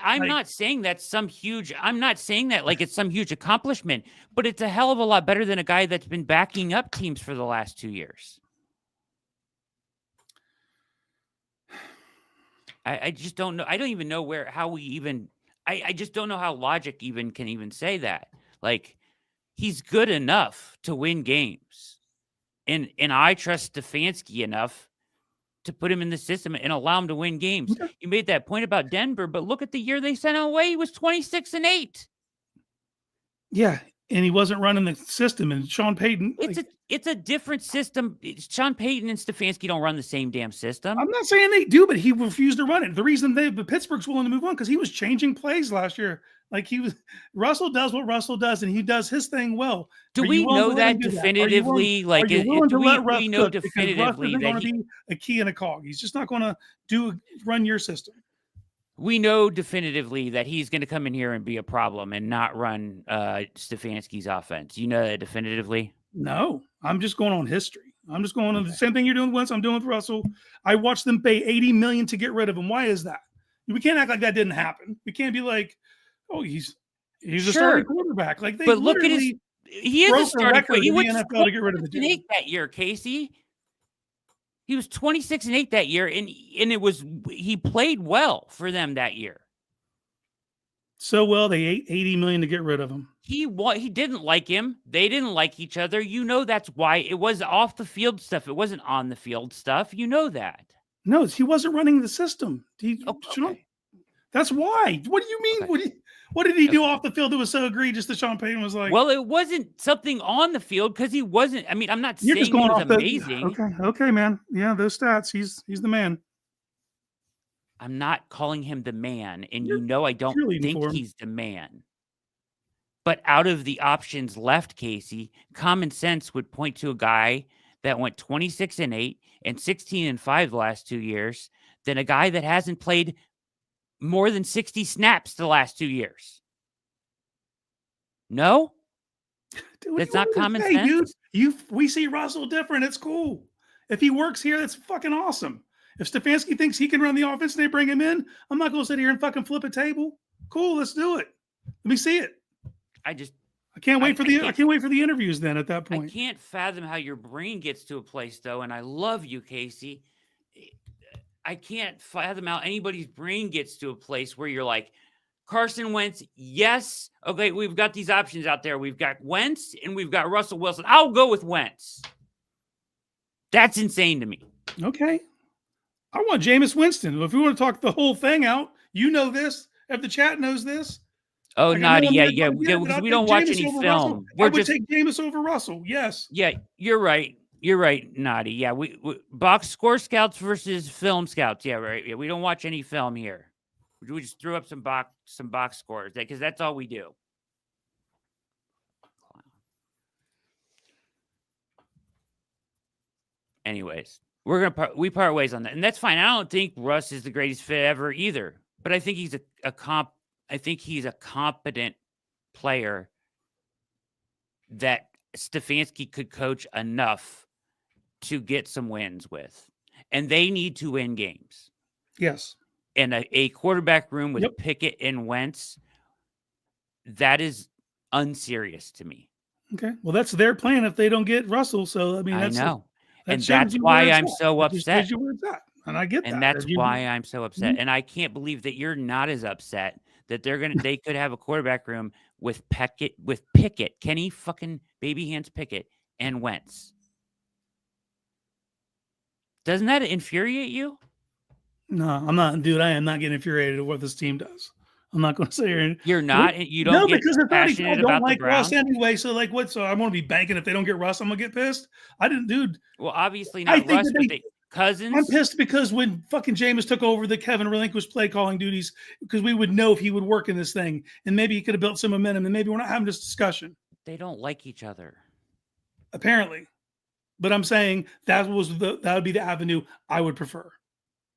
I'm not saying that's I'm not saying that like it's some huge accomplishment, but it's a hell of a lot better than a guy that's been backing up teams for the last 2 years. I just don't know. I don't even know I just don't know how logic can even say that. Like, he's good enough to win games. And I trust Stefanski enough to put him in the system and allow him to win games. Okay. You made that point about Denver, but look at the year they sent him away. He was 26-8. Yeah. And he wasn't running the system. And Sean Payton. It's a different system. Sean Payton and Stefanski don't run the same damn system. I'm not saying they do, but he refused to run it. The reason Pittsburgh's willing to move on because he was changing plays last year. Like Russell does what Russell does, and he does his thing well. Do we know that definitively? Like, do we know definitively that he's be a key and a cog? He's just not going to run your system. We know definitively that he's going to come in here and be a problem and not run Stefanski's offense. You know that definitively? No, I'm just going on history. I'm just going on the same thing you're doing with Wentz. I'm doing with Russell. I watched them pay $80 million to get rid of him. Why is that? We can't act like that didn't happen. We can't be like, Oh, he's a Sure. starting quarterback. Like they But look at literally he is a broke a starting record quarterback. He in went the NFL to get rid of the 26 and dude. 8 that year, Casey. He was 26 and 8 that year, and he played well for them that year. So well, they ate $80 million to get rid of him. He didn't like him. They didn't like each other. You know that's why. It was off the field stuff. It wasn't on the field stuff. You know that. No, he wasn't running the system. Okay. That's why. What do you mean? Okay. What did he do off the field that was so egregious that Sean Payton was like? Well, it wasn't something on the field because he wasn't. I mean, I'm not You're saying just going he was off amazing. Okay, man. Yeah, those stats. He's the man. I'm not calling him the man, and You're you know I don't think he's the man. But out of the options left, Casey, common sense would point to a guy that went 26 and 8 and 16 and 5 the last 2 years than a guy that hasn't played more than 60 snaps the last 2 years. No? Dude, that's not common sense. Dude, we see Russell different. It's cool. If he works here, that's fucking awesome. If Stefanski thinks he can run the offense and they bring him in, I'm not going to sit here and fucking flip a table. Cool, let's do it. Let me see it. I can't wait for the interviews then at that point. I can't fathom how your brain gets to a place though, and I love you, Casey. I can't fathom how anybody's brain gets to a place where you're like, Carson Wentz, yes. Okay, we've got these options out there. We've got Wentz and we've got Russell Wilson. I'll go with Wentz. That's insane to me. Okay. I want Jameis Winston. If we want to talk the whole thing out, you know this. If the chat knows this. Oh, like, Naughty, yeah. Because we don't watch any film. I would take Jameis over Russell. Yes. Yeah, you're right. You're right, Naughty. Yeah, we box score scouts versus film scouts. Yeah, right. Yeah, we don't watch any film here. We just threw up some box scores because that's all we do. Anyways, we part ways on that, and that's fine. I don't think Russ is the greatest fit ever either, but I think he's a competent player that Stefanski could coach enough to get some wins with, and they need to win games. Yes. And a quarterback room with Pickett and Wentz, that is unserious to me. Okay. Well, that's their plan if they don't get Russell. So, I mean, I know. And that's why I'm so upset. And I get that. And that's why I'm so upset. Mm-hmm. And I can't believe that you're not as upset that they could have a quarterback room with Pickett, Kenny fucking baby hands Pickett, and Wentz. Doesn't that infuriate you? No, I'm not, dude. I am not getting infuriated at what this team does. I'm not going to say here. You're not. You don't get passionate about like the Browns Russ anyway. So like, what? So I'm going to be banking if they don't get Russ, I'm going to get pissed. I didn't, dude. Well, obviously not Russ, but Cousins. I'm pissed because when fucking Jameis took over the Kevin relinquished play calling duties, because we would know if he would work in this thing, and maybe he could have built some momentum, and maybe we're not having this discussion. They don't like each other, apparently. But I'm saying that would be the avenue I would prefer.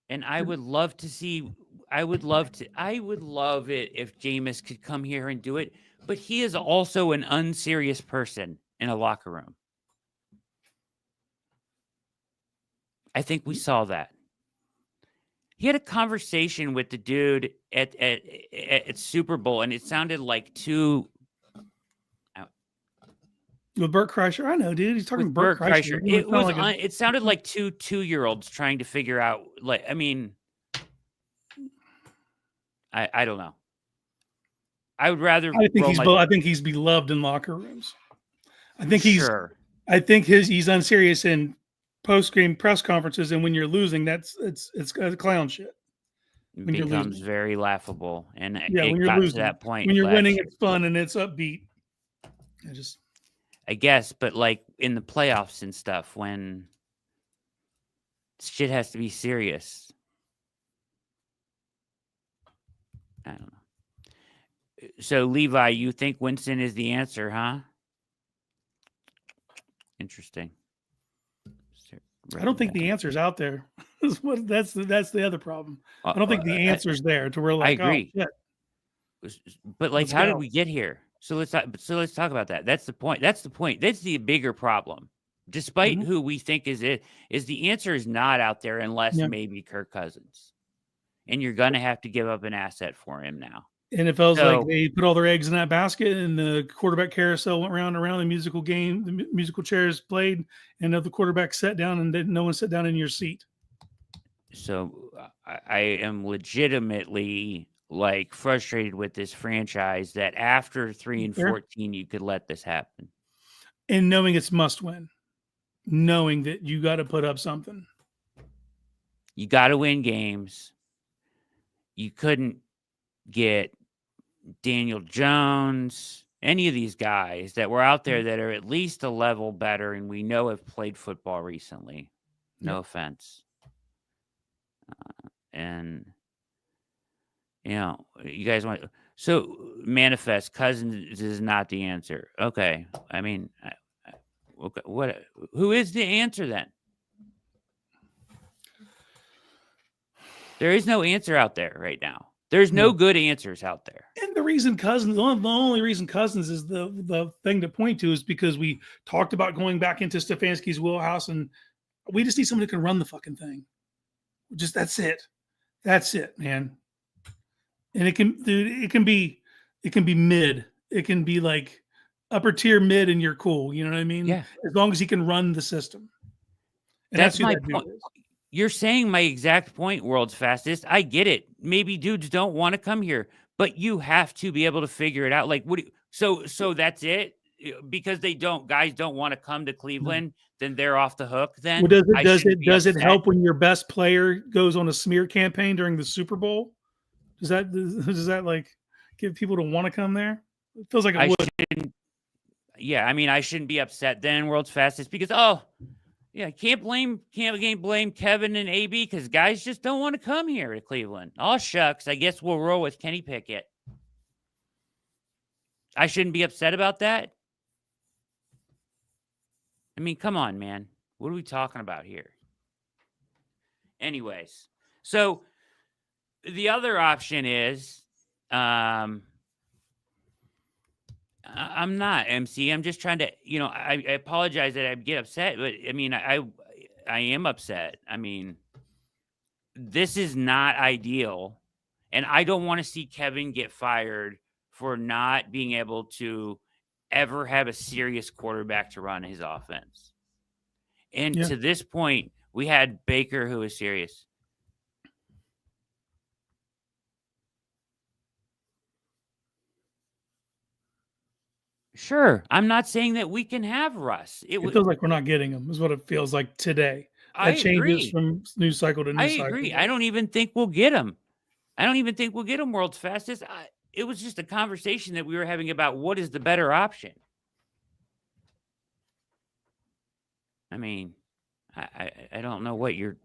And I would love to see. I would love it if Jameis could come here and do it. But he is also an unserious person in a locker room. I think we saw that. He had a conversation with the dude at Super Bowl, and it sounded like two. With Bert Kreischer, I know, dude. He's talking to Bert Kreischer. It sounded like two 2-year-olds trying to figure out. Like, I mean, I don't know. I would rather. I think he's beloved in locker rooms. I think he's unserious in post-game press conferences, and when you're losing, it's clown shit. It becomes very laughable, and when you're losing, to that point. When you're winning, it's fun and it's upbeat. I guess, but like in the playoffs and stuff, when shit has to be serious. I don't know. So, Levi, you think Winston is the answer, huh? Interesting. I don't think the answer's out there. That's the other problem. I don't think the answer's there to where like, I agree. Oh, shit. But like, how did we get here? So let's talk about that. That's the point. That's the bigger problem. Despite who we think is the answer is not out there unless maybe Kirk Cousins. And you're going to have to give up an asset for him now. And it feels like So they put all their eggs in that basket, and the quarterback carousel went round and around. The musical chairs played, and the quarterback sat down, and no one sat down in your seat. so I am legitimately like frustrated with this franchise that after 3-14 you could let this happen. And knowing it's must win, knowing that you got to put up something. You got to win games. You couldn't get Daniel Jones, any of these guys that were out there that are at least a level better and we know have played football recently. No offense. And, you know, you guys want so manifest Cousins is not the answer. Okay. I mean, who is the answer then? There is no answer out there right now. There's no good answers out there. And the reason Cousins, the only reason Cousins is the thing to point to is because we talked about going back into Stefanski's wheelhouse, and we just need someone who can run the fucking thing. Just that's it. That's it, man. And it can be mid. It can be like upper tier mid, and you're cool. You know what I mean? Yeah. As long as he can run the system. And That's my point. You're saying my exact point, world's fastest. I get it. Maybe dudes don't want to come here, but you have to be able to figure it out. Like, so that's it? Because guys don't want to come to Cleveland, then they're off the hook then? Well, does it help when your best player goes on a smear campaign during the Super Bowl? Does that like get people to want to come there? It feels like it would. Yeah, I mean, I shouldn't be upset then, world's fastest, because yeah, can't blame Kevin and AB because guys just don't want to come here to Cleveland. Oh, shucks. I guess we'll roll with Kenny Pickett. I shouldn't be upset about that. I mean, come on, man. What are we talking about here? Anyways, so the other option is I'm not MC. I'm just trying to, I apologize that I get upset, but I mean, I am upset. I mean, this is not ideal. And I don't want to see Kevin get fired for not being able to ever have a serious quarterback to run his offense. And to this point, we had Baker who was serious. Sure. I'm not saying that we can have Russ. It feels like we're not getting him, is what it feels like today. That changes from news cycle to news cycle. I agree. I don't even think we'll get him. World's fastest. It was just a conversation that we were having about what is the better option. I mean, I don't know what your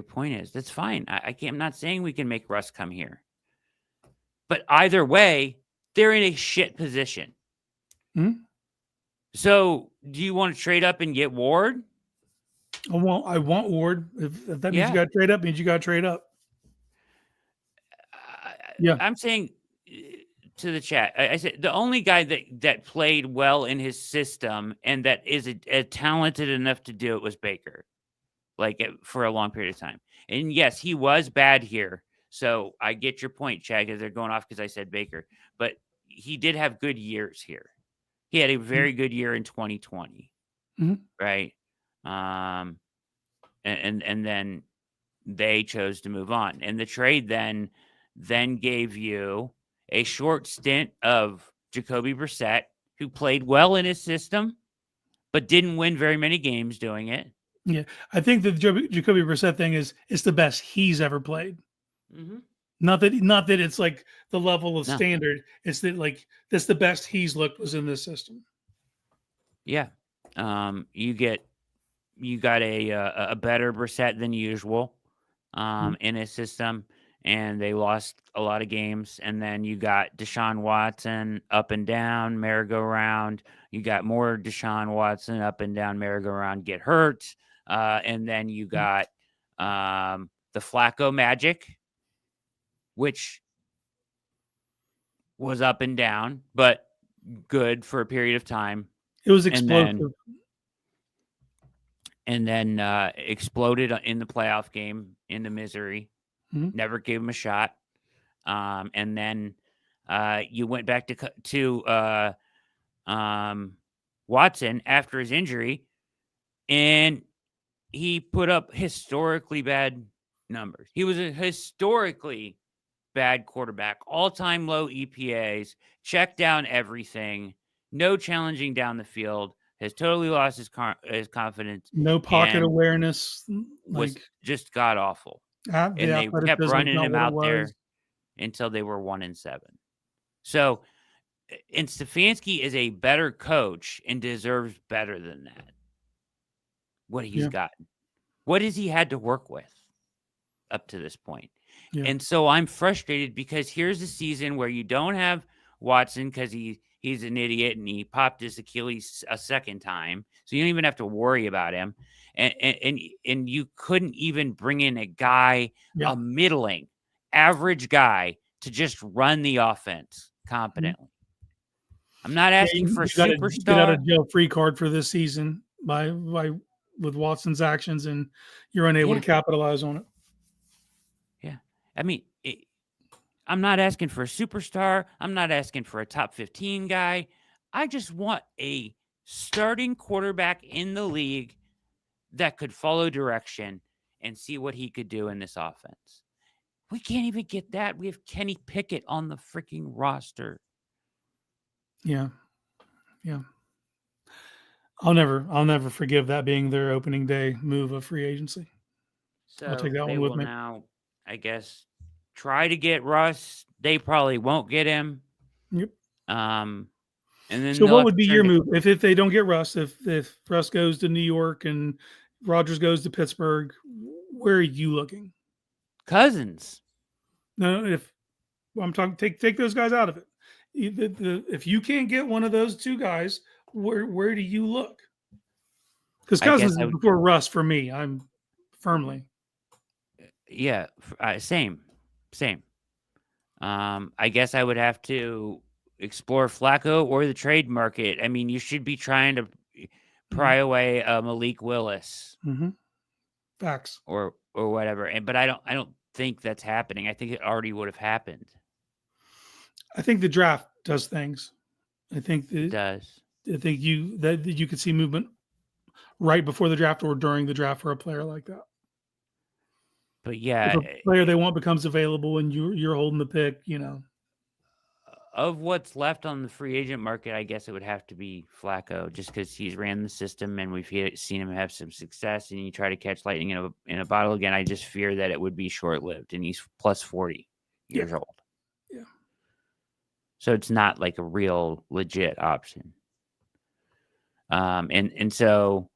point is. That's fine. I'm not saying we can make Russ come here. But either way, they're in a shit position. Mm-hmm. So, do you want to trade up and get Ward? I want Ward. If that means you got to trade up, means you got to trade up. I'm saying to the chat, I said the only guy that played well in his system and that is talented enough to do it was Baker, for a long period of time. And yes, he was bad here. So I get your point, Chad, because they're going off because I said Baker, but he did have good years here. He had a very good year in 2020, right? And then they chose to move on. And the trade then gave you a short stint of Jacoby Brissett, who played well in his system, but didn't win very many games doing it. Yeah, I think the Jacoby Brissett thing is the best he's ever played. Mm-hmm. Not that it's like the level of standard. It's that that's the best he's looked was in this system. Yeah. You got a better Brissett than usual in his system, and they lost a lot of games. And then you got Deshaun Watson up and down merry-go-round. You got more Deshaun Watson up and down merry-go-round get hurt. And then you got the Flacco magic, which was up and down, but good for a period of time. It was explosive. And then exploded in the playoff game into misery. Mm-hmm. Never gave him a shot. And then You went back to Watson after his injury, and he put up historically bad numbers. He was a historically bad quarterback, all-time low EPAs, checked down everything, no challenging down the field, has totally lost his confidence. No pocket awareness. Was just god-awful. And they kept running him out there until they were 1-7. So, and Stefanski is a better coach and deserves better than that. What he's gotten. What has he had to work with up to this point? Yeah. And so I'm frustrated because here's a season where you don't have Watson because he's an idiot and he popped his Achilles a second time. So you don't even have to worry about him. And you couldn't even bring in a guy, a middling, average guy to just run the offense competently. I'm not asking for a superstar. Get out of jail free card for this season by with Watson's actions, and you're unable to capitalize on it. Yeah. I mean, I'm not asking for a superstar. I'm not asking for a top 15 guy. I just want a starting quarterback in the league that could follow direction and see what he could do in this offense. We can't even get that. We have Kenny Pickett on the freaking roster. Yeah. Yeah. I'll never forgive that being their opening day move of free agency. So I'll take that one with me. Now, I guess, try to get Russ. They probably won't get him. Yep. And then so what would be your move if they don't get Russ? If Russ goes to New York and Rodgers goes to Pittsburgh, where are you looking? Cousins. No, if I'm talking, take those guys out of it. If you can't get one of those two guys, where do you look? Because Cousins is before Russ for me. I'm firmly. Yeah, same. I guess I would have to explore Flacco or the trade market. I mean, you should be trying to pry away Malik Willis. Mm-hmm. Facts. Or whatever. But I don't think that's happening. I think it already would have happened. I think the draft does things. I think it does. I think you could see movement right before the draft or during the draft for a player like that. But yeah, if a player they want becomes available and you're holding the pick, Of what's left on the free agent market, I guess it would have to be Flacco, just because he's ran the system and we've seen him have some success. And you try to catch lightning in a bottle again. I just fear that it would be short lived, and he's plus 40 years old. Yeah. So it's not like a real legit option. And so,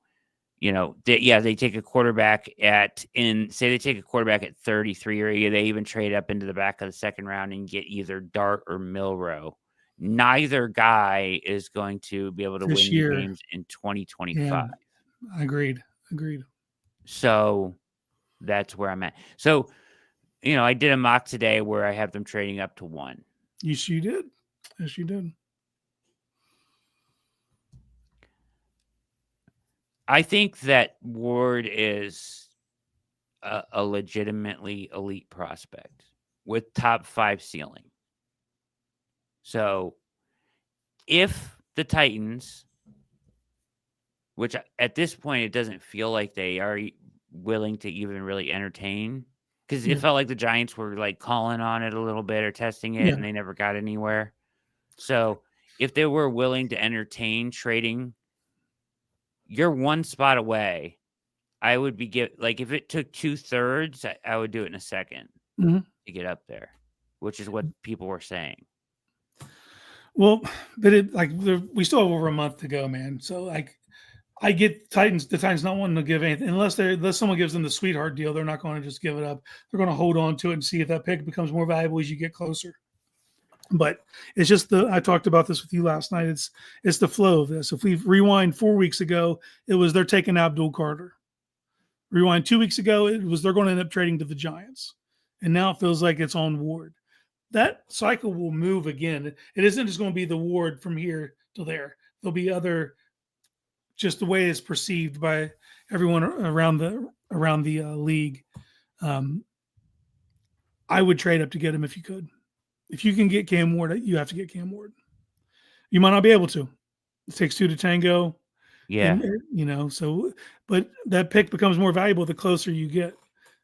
they take a quarterback at 33, or they even trade up into the back of the second round and get either Dart or Milrow. Neither guy is going to be able to win games in 2025. Yeah, agreed. So that's where I'm at. So, I did a mock today where I have them trading up to 1. Yes, you did. I think that Ward is a legitimately elite prospect with top 5 ceiling. So if the Titans, which at this point it doesn't feel like they are willing to even really entertain, because it felt like the Giants were like calling on it a little bit or testing it and they never got anywhere. So if they were willing to entertain trading, you're one spot away. I would be if it took 2/3, I would do it in a second to get up there, which is what people were saying. Well, but we still have over a month to go, man. So I get the Titans not wanting to give anything unless someone gives them the sweetheart deal. They're not going to just give it up. They're going to hold on to it and see if that pick becomes more valuable as you get closer. But it's just I talked about this with you last night. It's the flow of this. If we rewind 4 weeks ago, it was they're taking Abdul Carter. Rewind 2 weeks ago, it was they're going to end up trading to the Giants. And now it feels like it's on Ward. That cycle will move again. It isn't just going to be the Ward from here to there. There'll be other, just the way it's perceived by everyone around the league. I would trade up to get him if you could. If you can get Cam Ward, you have to get Cam Ward. You might not be able to. It takes two to tango. Yeah. And, so, but that pick becomes more valuable the closer you get.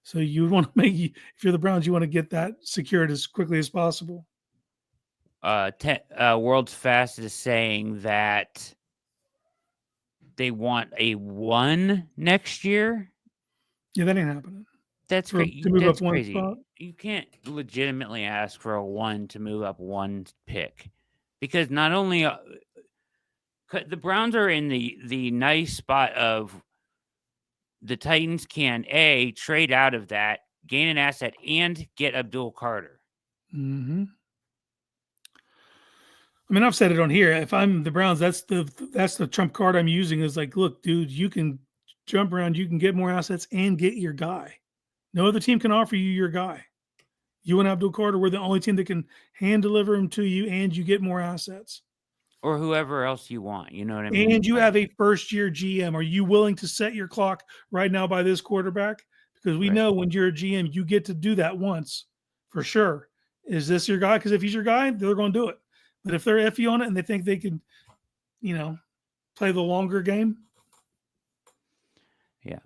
So you want to if you're the Browns, you want to get that secured as quickly as possible. World's Fastest saying that they want a 1 next year. Yeah, that ain't happening. That's crazy. To move That's up one crazy. spot. You can't legitimately ask for a 1 to move up 1 pick, because not only the Browns are in the nice spot of the Titans can trade out of that, gain an asset, and get Abdul Carter. Mm-hmm. I mean, I've said it on here. If I'm the Browns, that's the trump card I'm using. Is like, look, dude, you can jump around, you can get more assets and get your guy. No other team can offer you your guy. You and Abdul Carter, we're the only team that can hand deliver him to you, and you get more assets. Or whoever else you want. You know what I mean? And you have a first-year GM. Are you willing to set your clock right now by this quarterback? Because we know when you're a GM, you get to do that once for sure. Is this your guy? Because if he's your guy, they're going to do it. But if they're iffy on it and they think they can, play the longer game. Yeah.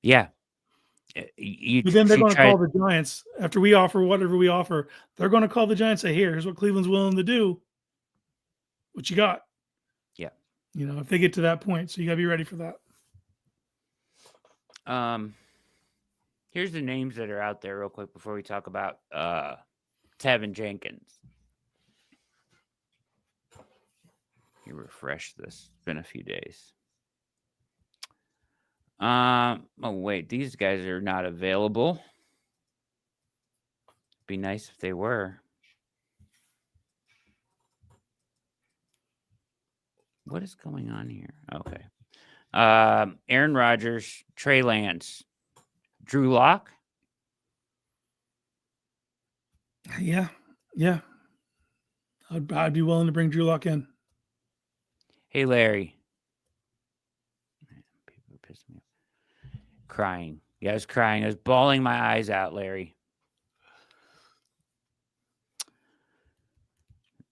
Yeah. But then they're going to call the Giants after we offer whatever we offer. They're going to call the Giants and say, here's what Cleveland's willing to do. What you got? Yeah. If they get to that point. So you got to be ready for that. Here's the names that are out there real quick before we talk about Tevin Jenkins. You refresh this. It's been a few days. Oh wait, these guys are not available. Be nice if they were. What is going on here? Okay. Aaron Rodgers, Trey Lance, Drew Lock. Yeah. I'd be willing to bring Drew Lock in. Hey, Larry. People are pissing me off. Crying. Yeah, I was crying. I was bawling my eyes out, Larry.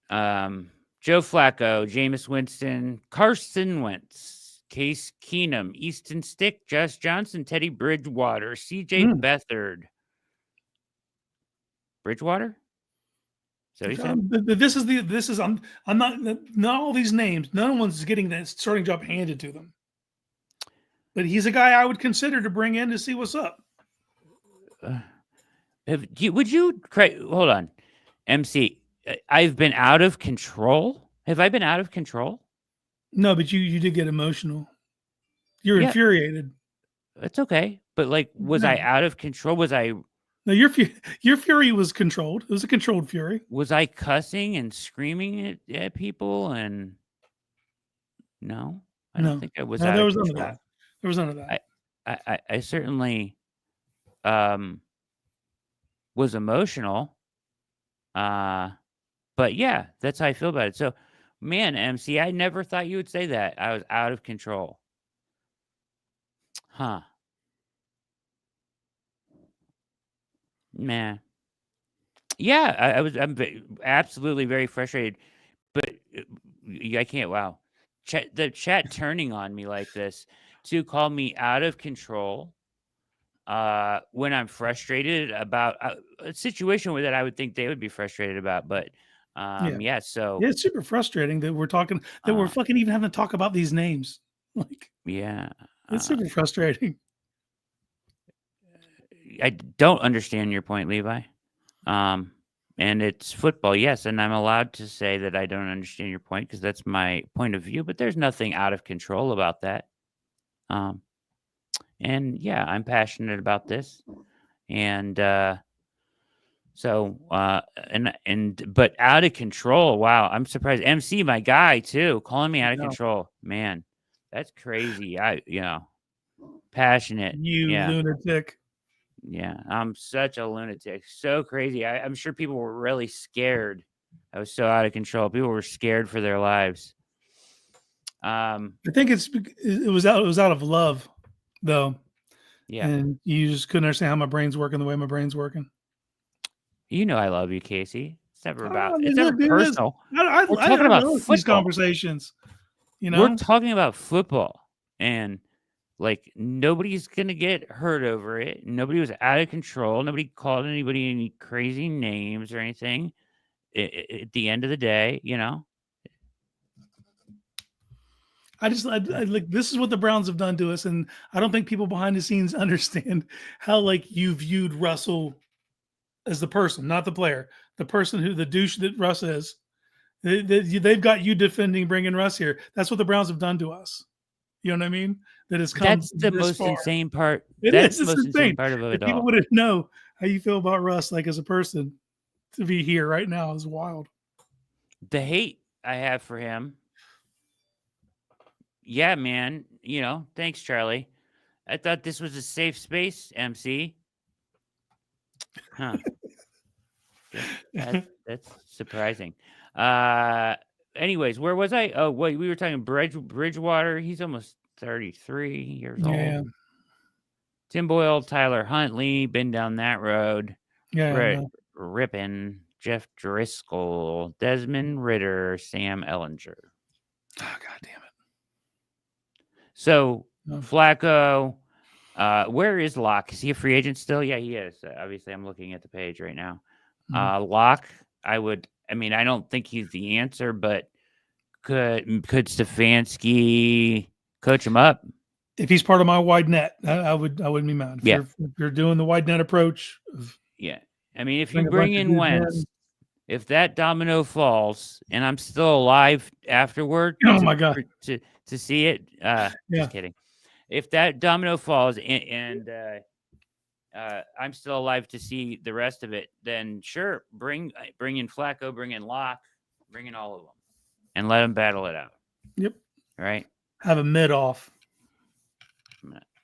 Joe Flacco, Jameis Winston, Carson Wentz, Case Keenum, Easton Stick, Josh Johnson, Teddy Bridgewater, CJ Beathard. Bridgewater? So he said? I'm not all these names. No one's getting that starting job handed to them. But he's a guy I would consider to bring in to see what's up. Hold on, MC. I've been out of control. Have I been out of control? No, but you did get emotional. You're infuriated. It's okay, but was I out of control? Was I? No, your fury was controlled. It was a controlled fury. Was I cussing and screaming at people? And no, I don't think I was. No, there was none of that. There was none of that. I certainly was emotional. But yeah, that's how I feel about it. So, man, MC, I never thought you would say that. I was out of control. Huh. Man. Yeah, I'm absolutely very frustrated. But I can't, wow. The chat turning on me like this to call me out of control when I'm frustrated about a situation that I would think they would be frustrated about. But so yeah, it's super frustrating that we're talking that we're fucking even having to talk about these names. It's super frustrating. I don't understand your point, Levi. And it's football, yes, and I'm allowed to say that I don't understand your point because that's my point of view. But there's nothing out of control about that. And yeah, I'm passionate about this, and but out of control. Wow, I'm surprised. MC, my guy, too, calling me out of control. Man, that's crazy. Passionate. You lunatic. Yeah, I'm such a lunatic. So crazy. I'm sure people were really scared. I was so out of control. People were scared for their lives. I think it was out of love, though. Yeah. And you just couldn't understand how my brain's working the way my brain's working. You know I love you, Casey. It's never about. It's look, never dude, personal. We're I talking about love these football. conversations. We're talking about football, and like nobody's gonna get hurt over it. Nobody was out of control. Nobody called anybody any crazy names or anything. At the end of the day, I like this is what the Browns have done to us, and I don't think people behind the scenes understand how like you viewed Russell as the person, not the player, the person who the douche that Russ is. They've got you defending bringing Russ here. That's what the Browns have done to us. You know what I mean? That has come. That's the most far. insane part. That's the most insane part of it all. People wouldn't know how you feel about Russ, like as a person, to be here right now is wild. The hate I have for him. Yeah, man. Thanks, Charlie. I thought this was a safe space, MC. Huh. That's surprising. Anyways, where was I? Oh, wait, we were talking Bridgewater. He's almost 33 years old. Tim Boyle, Tyler Huntley, been down that road. Yeah. Rippin, Jeff Driscoll, Desmond Ritter, Sam Ellinger. Oh, God damn it. So, Flacco, where is Locke? Is he a free agent still? Yeah, he is. Obviously, I'm looking at the page right now. Locke, I don't think he's the answer, but could Stefanski coach him up? If he's part of my wide net, I wouldn't be mad. If you're doing the wide net approach. If you bring in Wentz, if that domino falls and I'm still alive afterward, my God, to see it, just kidding. If that domino falls and I'm still alive to see the rest of it, then sure, bring in Flacco, bring in Locke, bring in all of them, and let them battle it out. Yep. Right. Have a mid off.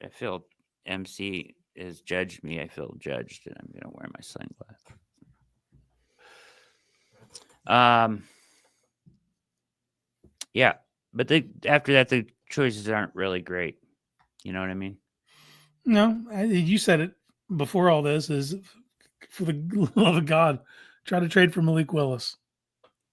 I feel MC has judged me. I feel judged, and I'm gonna wear my sunglasses. Yeah, but after that, the choices aren't really great. You know what I mean? No, you said it before all this. Is for the love of God, try to trade for Malik Willis.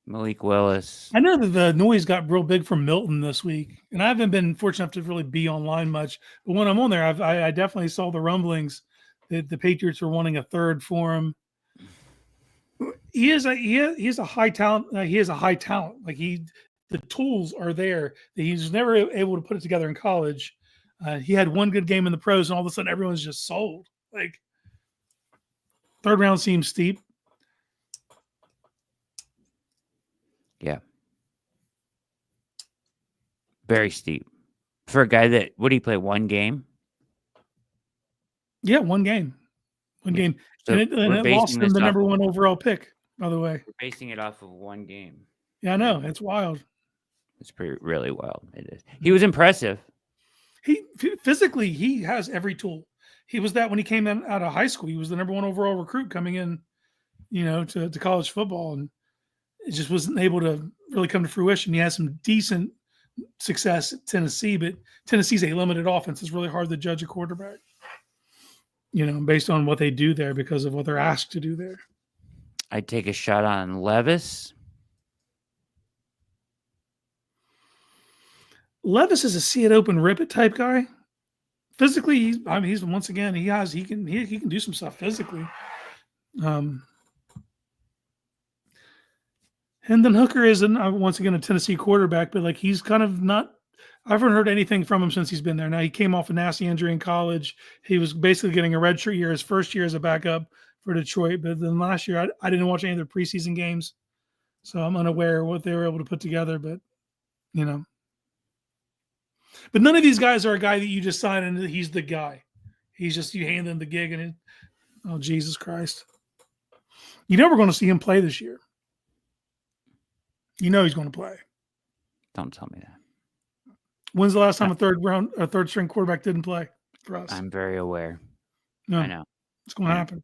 Malik Willis. I know that the noise got real big from Milton this week, and I haven't been fortunate enough to really be online much. But when I'm on there, I definitely saw the rumblings that the Patriots were wanting a third for him. He is a high talent. He has a high talent. Like the tools are there that he's never able to put it together in college. He had one good game in the pros, and all of a sudden everyone's just sold. Like third round seems steep. Yeah. Very steep. For a guy that, what did he play, one game? Yeah, one game. One game. So and it lost him the number one overall pick, by the way. We're basing it off of one game. Yeah, I know. It's wild. It's really wild. It is. He was impressive. Physically, he has every tool. He was that when he came out of high school. He was the number one overall recruit coming in, to college football. And it just wasn't able to really come to fruition. He had some decent success at Tennessee, but Tennessee's a limited offense. It's really hard to judge a quarterback, based on what they do there because of what they're asked to do there. I'd take a shot on Levis. Levis is a see it open, rip it type guy. Physically, he's once again he can do some stuff physically. Hendon Hooker is once again a Tennessee quarterback, but like he's kind of not. I haven't heard anything from him since he's been there. Now he came off a nasty injury in college. He was basically getting a redshirt year, his first year as a backup for Detroit. But then last year, I didn't watch any of their preseason games, so I'm unaware of what they were able to put together. But but none of these guys are a guy that you just sign and he's the guy. He's just you hand him the gig and oh Jesus Christ! We're going to see him play this year. He's going to play. Don't tell me that. When's the last time a third string quarterback didn't play for us? I'm very aware. No, I know. It's going to happen.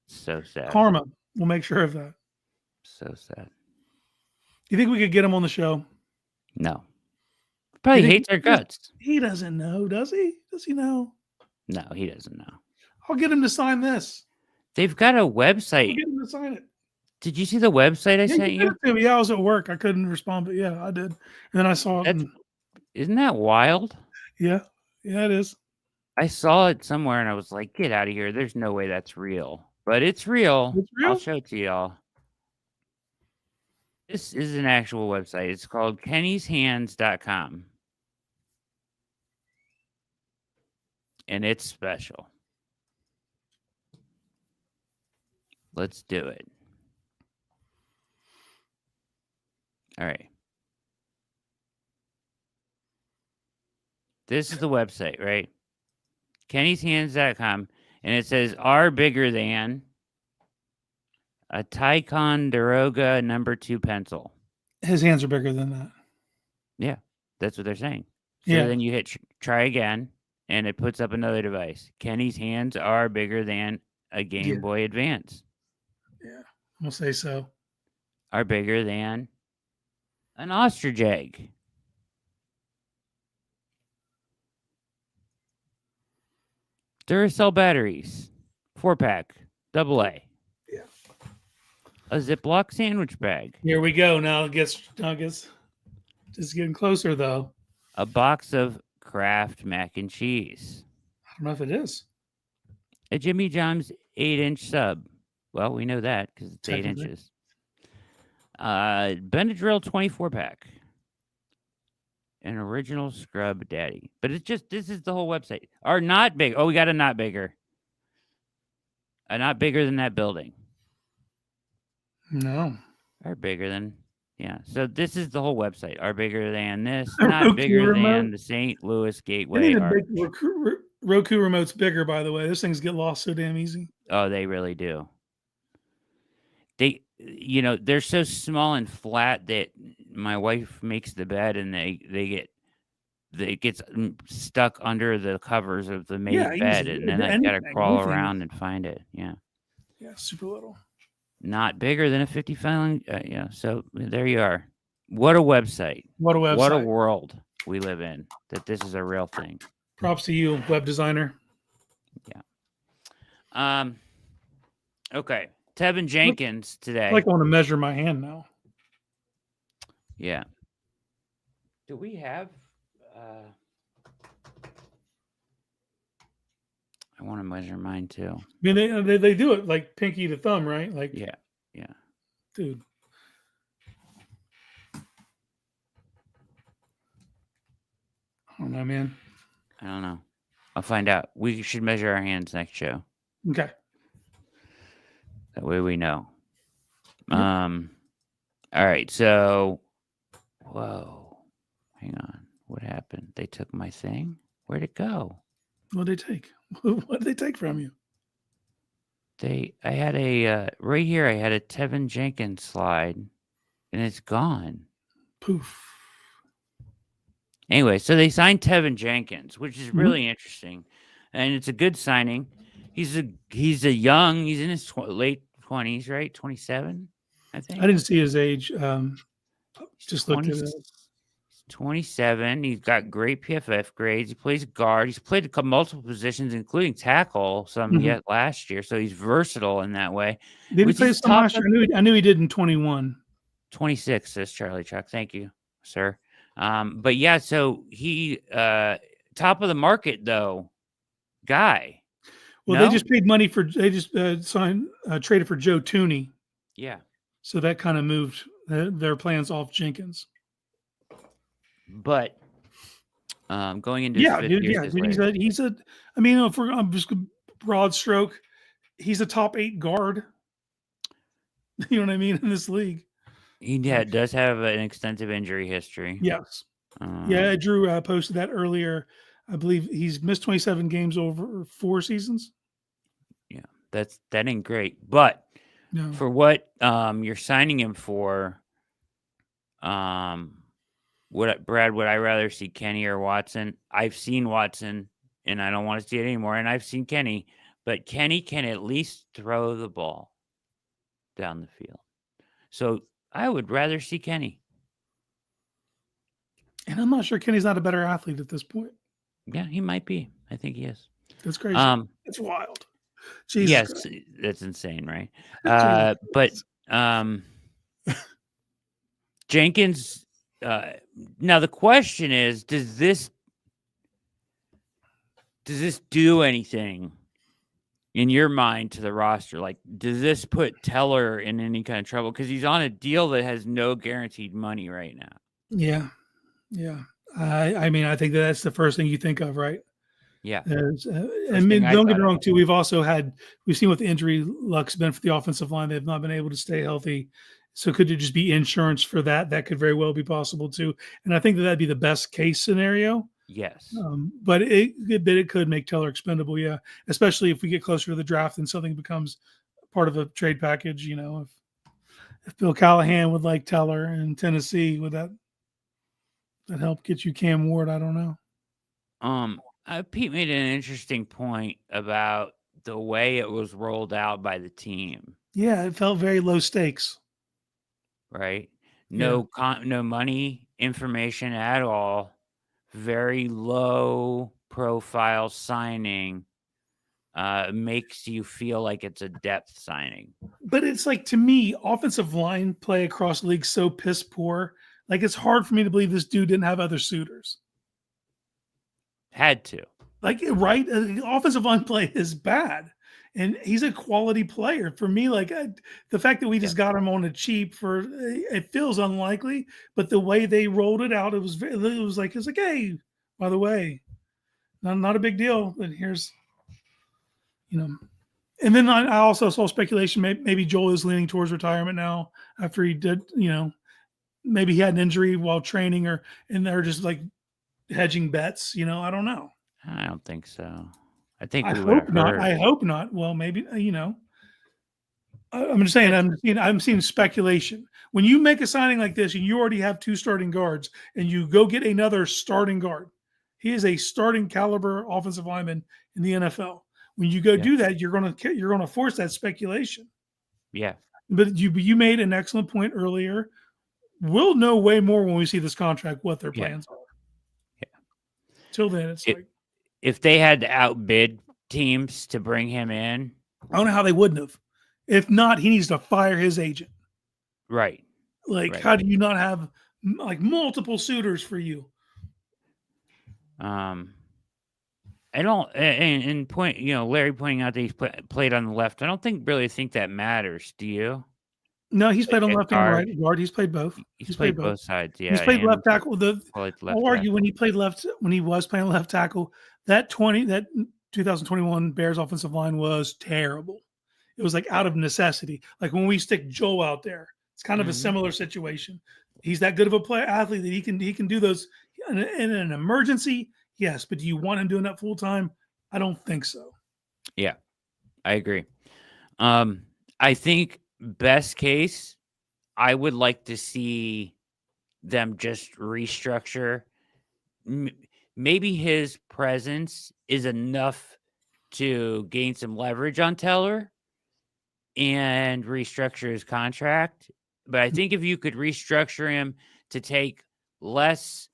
So sad. Karma. We'll make sure of that. So sad. You think we could get him on the show? No. Probably hates our guts. He doesn't know, does he? Does he know? No, he doesn't know. I'll get him to sign this. They've got a I'll website. get him to sign it. Did you see the website I Yeah, sent you you? sent it to me. Yeah, I was at work. I couldn't respond, but yeah, I did. And then I saw it. Isn't that wild? Yeah, it is. I saw it somewhere and I was like, get out of here. There's no way that's real. But it's real. It's real? I'll show it to y'all. This is an actual website. It's called kennyshands.com. And it's special. Let's do it. All right. This is the website, right? kennyshands.com. And it says, are bigger than a Ticonderoga #2 pencil. His hands are bigger than that. Yeah, that's what they're saying. So Yeah. then you hit try again, and it puts up another device. Kenny's hands are bigger than a Game Boy Advance. Yeah, we'll say so. Are bigger than an ostrich egg. Duracell batteries, 4-pack, AA. Yeah. A Ziploc sandwich bag. Here we go. Now it gets just getting closer though. A box of Kraft mac and cheese. I don't know if it is. A Jimmy John's 8-inch sub. Well, we know that because it's 8 inches. Benadryl 24-pack. An original Scrub Daddy. But it's just, this is the whole website. Are not big. Oh, we got a not bigger. A not bigger than that building. No. Are bigger than, yeah. So this is the whole website. Are bigger than this. Not bigger than the St. Louis Gateway. Roku remote's bigger, by the way. Those things get lost so damn easy. Oh, they really do. They, they're so small and flat that my wife makes the bed and it gets stuck under the covers of the made bed, and then I gotta crawl around and find it. Yeah, super little. Not bigger than a 50-pound. Yeah, so there you are. What a website! What a website! What a world we live in. That this is a real thing. Props to you, web designer. Yeah. Okay. Tevin Jenkins today. I want to measure my hand now. Yeah. Do we have? I want to measure mine too. I mean, they do it like pinky to thumb, right? Like yeah, dude. I don't know, man. I don't know. I'll find out. We should measure our hands next show. Okay. That way we know. All right. So, whoa. Hang on. What happened? They took my thing? Where'd it go? What did they take? What did they take from you? I had a, right here, I had a Tevin Jenkins slide, and it's gone. Poof. Anyway, so they signed Tevin Jenkins, which is really interesting. And it's a good signing. He's in his late 20s, right? 27, I think. I didn't see his age. Just looked at it. 27. He's got great PFF grades. He plays guard. He's played multiple positions, including tackle yet last year. So he's versatile in that way. Did he play some last year? I knew he did in 21. 26, says Charlie Chuck. Thank you, sir. But yeah, so he top of the market though guy. Well, they just paid money they just traded for Joe Tooney. Yeah. So that kind of moved their plans off Jenkins. But going into he's a I mean, if I'm just a broad stroke, he's a top 8 guard. You know what I mean, in this league. He does have an extensive injury history. Yes. Drew posted that earlier. I believe he's missed 27 games over 4 seasons. Yeah, that ain't great. But for what you're signing him for, would I rather see Kenny or Watson? I've seen Watson, and I don't want to see it anymore. And I've seen Kenny, but Kenny can at least throw the ball down the field. So I would rather see Kenny. And I'm not sure Kenny's not a better athlete at this point. Yeah, he might be. I think he is. That's crazy. It's wild. Jesus yes, Christ. that's insane, right? Jesus But Jenkins. Now the question is, does this do anything in your mind to the roster? Like, does this put Teller in any kind of trouble? Because he's on a deal that has no guaranteed money right now. Yeah. Yeah. I mean, I think that's the first thing you think of, right? Yeah. I mean, don't get me wrong, too. We've seen what the injury luck's been for the offensive line. They've not been able to stay healthy. So could it just be insurance for that? That could very well be possible, too. And I think that'd be the best case scenario. Yes. But it could make Teller expendable, yeah. Especially if we get closer to the draft and something becomes part of a trade package. You know, if Bill Callahan would like Teller in Tennessee, would that help get you Cam Ward? I don't know. Pete made an interesting point about the way it was rolled out by the team. Yeah, it felt very low stakes. Right? No money information at all. Very low profile signing. Makes you feel like it's a depth signing. But it's like, to me, offensive line play across the league so piss poor. Like, it's hard for me to believe this dude didn't have other suitors. Had to. Like, right? Offensive line play is bad. And he's a quality player. For me, like, the fact that we just got him on a cheap it feels unlikely. But the way they rolled it out, it was like, hey, by the way, not a big deal. But here's, you know. And then I also saw speculation maybe Joel is leaning towards retirement now after he did, maybe he had an injury while training and they're just like hedging bets, I don't know. I don't think so. I think I hope not. I hope not. Well, maybe, I'm just saying, I'm seeing speculation. When you make a signing like this and you already have 2 starting guards and you go get another starting guard, he is a starting caliber offensive lineman in the NFL. When you go do that, you're going to force that speculation. Yeah. But you made an excellent point earlier. We'll know way more when we see this contract what their plans are. Yeah. Till then, it's like, if they had to outbid teams to bring him in, I don't know how they wouldn't have. If not, he needs to fire his agent. Right. Like, how do you not have like multiple suitors for you? I don't, and point, Larry pointing out that he's played on the left. I don't really think that matters. Do you? No, he's played on left and right guard. He's played both. He's played both sides. Yeah, he's played left tackle. I'll argue when he was playing left tackle, that 2021 Bears offensive line was terrible. It was like out of necessity. Like when we stick Joe out there, it's kind of a similar situation. He's that good of a athlete that he can do those in an emergency. Yes, but do you want him doing that full time? I don't think so. Yeah, I agree. I think best case, I would like to see them just restructure. Maybe his presence is enough to gain some leverage on Teller and restructure his contract. But I think if you could restructure him to take less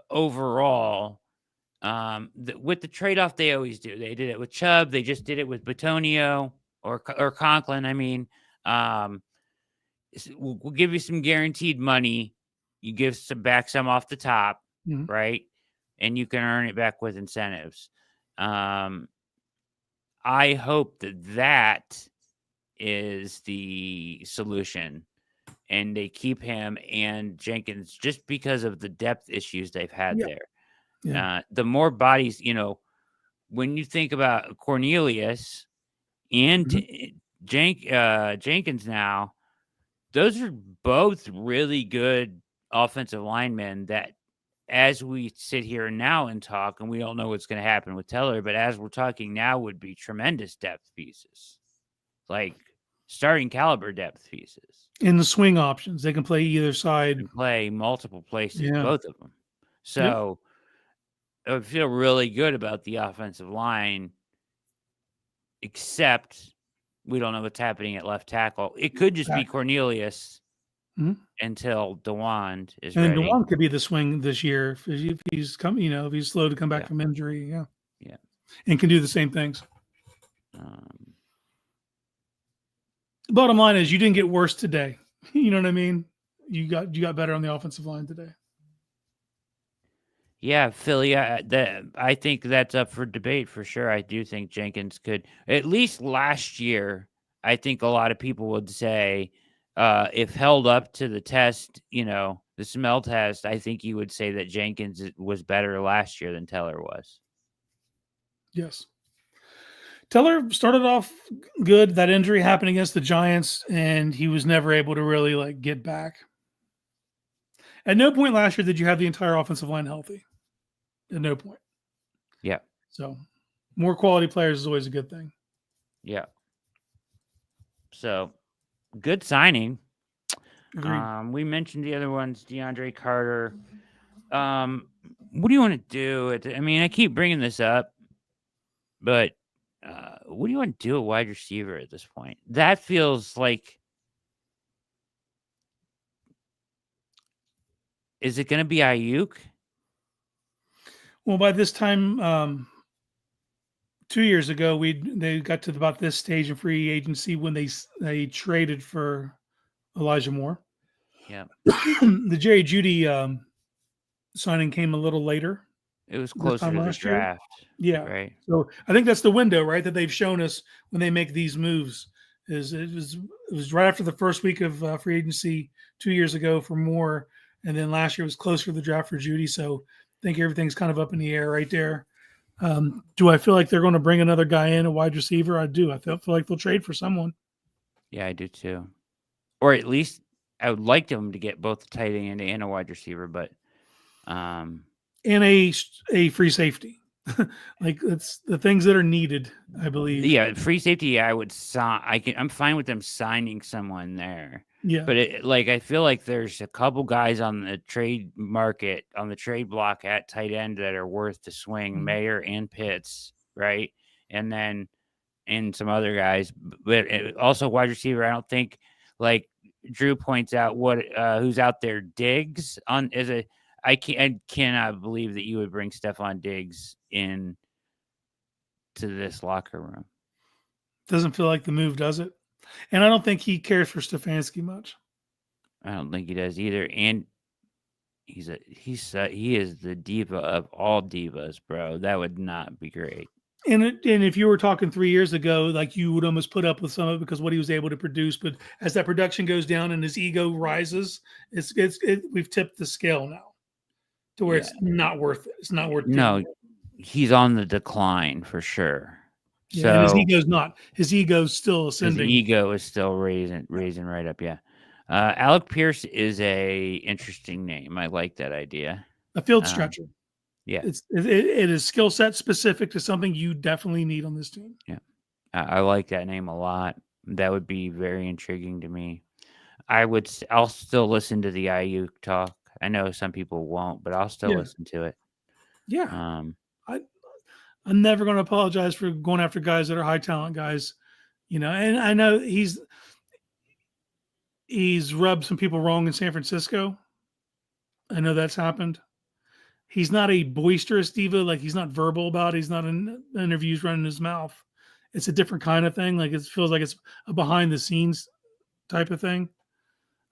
overall, with the trade-off they always do. They did it with Chubb. They just did it with Bitonio or Conklin. I mean, we'll give you some guaranteed money. You give some off the top, right? And you can earn it back with incentives. I hope that is the solution. And they keep him and Jenkins just because of the depth issues they've had there. Yeah. The more bodies, when you think about Cornelius and Jenkins now, those are both really good offensive linemen that, as we sit here now and talk, and we don't know what's going to happen with Teller, but as we're talking now, would be tremendous depth pieces, like starting caliber depth pieces. In the swing options, they can play either side. Can play multiple places, both of them. So I would feel really good about the offensive line, except we don't know what's happening at left tackle. It could just be Cornelius until DeWand is ready. And DeWand could be the swing this year if he's come, if he's slow to come back from injury. Yeah. and can do the same things. Bottom line is you didn't get worse today. You know what I mean? You got better on the offensive line today. Yeah, Philly, I think that's up for debate for sure. I do think Jenkins could, at least last year, I think a lot of people would say, if held up to the test, the smell test, I think you would say that Jenkins was better last year than Teller was. Yes. Teller started off good. That injury happened against the Giants, and he was never able to really get back. At no point last year did you have the entire offensive line healthy. At no point. Yeah. So more quality players is always a good thing. Yeah. So good signing. Agreed. We mentioned the other ones, DeAndre Carter. What do you want to do? I keep bringing this up, but what do you want to do at wide receiver at this point? That feels like, is it going to be Aiyuk? Well, by this time, 2 years ago, they got to about this stage in free agency when they traded for Elijah Moore. Yeah. The Jerry Jeudy signing came a little later. It was closer to the draft. Yeah. Right. So I think that's the window, right, that they've shown us when they make these moves. It was right after the first week of free agency 2 years ago for Moore, and then last year was closer to the draft for Jeudy. So I think everything's kind of up in the air right there. Do I feel like they're going to bring another guy in, a wide receiver? I do. I feel like they'll trade for someone. Yeah, I do too. Or at least I would like them to get both a tight end and a wide receiver, but and a free safety. It's the things that are needed, I believe. Yeah, free safety. I would sign. I'm fine with them signing someone there. Yeah, but I feel like there's a couple guys on the trade market, on the trade block at tight end that are worth the swing. Mm-hmm. Mayer and Pitts, right? And then some other guys, but also wide receiver. I don't think, like Drew points out, who's out there. Diggs I cannot believe that you would bring Stephon Diggs in to this locker room. Doesn't feel like the move, does it? And I don't think he cares for Stefanski much. I don't think he does either. And he is the diva of all divas, bro. That would not be great. And if you were talking 3 years ago, you would almost put up with some of it because what he was able to produce. But as that production goes down and his ego rises, we've tipped the scale now to where it's not worth it. It's not worth it. No, he's on the decline for sure. Yeah, so and his ego's not. His ego's still ascending. His ego is still raising right up. Yeah. Alec Pierce is a interesting name. I like that idea. A field stretcher. Yeah. It is skill set specific to something you definitely need on this team. Yeah. I like that name a lot. That would be very intriguing to me. I'll still listen to the Aiyuk talk. I know some people won't, but I'll still listen to it. Yeah. I'm never going to apologize for going after guys that are high talent guys, and I know he's rubbed some people wrong in San Francisco. I know that's happened. He's not a boisterous diva. He's not verbal about it. He's not in interviews running his mouth. It's a different kind of thing. It feels like it's a behind the scenes type of thing.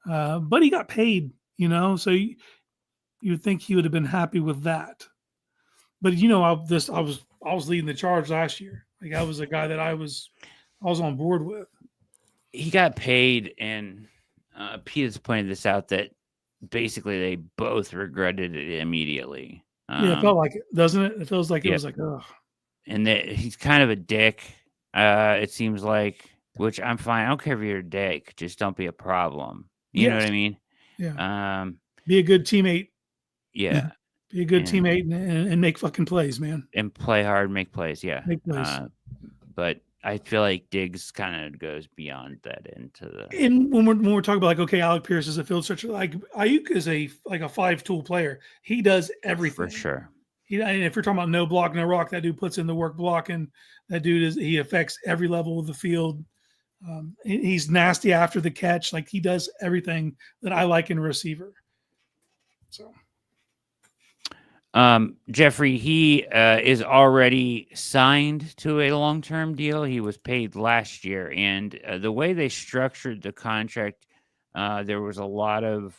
But he got paid, so you'd think he would have been happy with that. But I was leading the charge last year. I was a guy that I was on board with. He got paid, and Pete has pointed this out that basically they both regretted it immediately. It felt like it, doesn't it? It feels like it was ugh. And he's kind of a dick. It seems like, which I'm fine. I don't care if you're a dick. Just don't be a problem. You know what I mean? Yeah. Be a good teammate. Yeah. Be a good teammate and make fucking plays, man. And play hard, make plays. Yeah. Make plays. But I feel like Diggs kind of goes beyond that And when we're talking about Alec Pierce is a field stretcher, Aiyuk is a 5-tool player. He does everything for sure. And if you're talking about no block, no rock, that dude puts in the work blocking. That dude he affects every level of the field. He's nasty after the catch. He does everything that I like in a receiver. So. Jeffrey, he is already signed to a long-term deal. He was paid last year, and the way they structured the contract, there was a lot of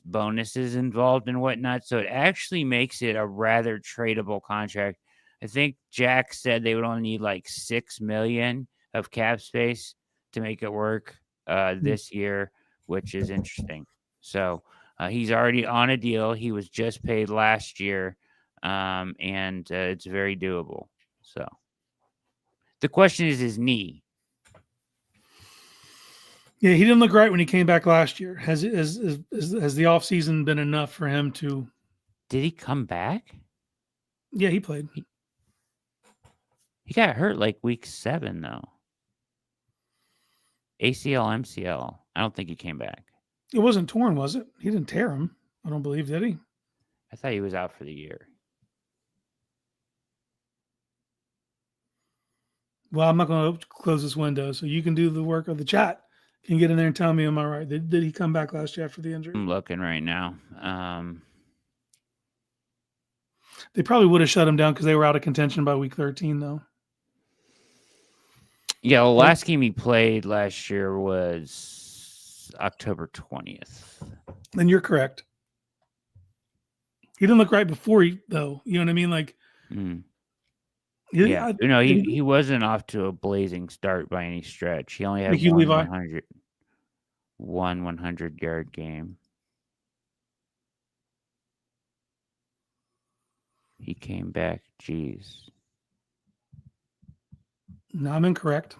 bonuses involved and whatnot. So it actually makes it a rather tradable contract. I think Jack said they would only need like $6 million of cap space to make it work this year, which is interesting. So. He's already on a deal. He was just paid last year, and it's very doable. So the question is his knee. Yeah, he didn't look right when he came back last year. Has the offseason been enough for him to? Did he come back? Yeah, he played. He got hurt like week 7, though. ACL, MCL. I don't think he came back. It wasn't torn, was it? He didn't tear him. I don't believe, did he? I thought he was out for the year. Well, I'm not going to close this window, so you can do the work of the chat. Can you get in there and tell me, am I right? Did he come back last year after the injury? I'm looking right now. They probably would have shut him down because they were out of contention by week 13, though. Yeah, the last game he played last year was October 20th. Then you're correct. He didn't look right before though. You know what I mean? Like, yeah, he wasn't off to a blazing start by any stretch. He only had one 100-yard game. He came back. Jeez. No, I'm incorrect.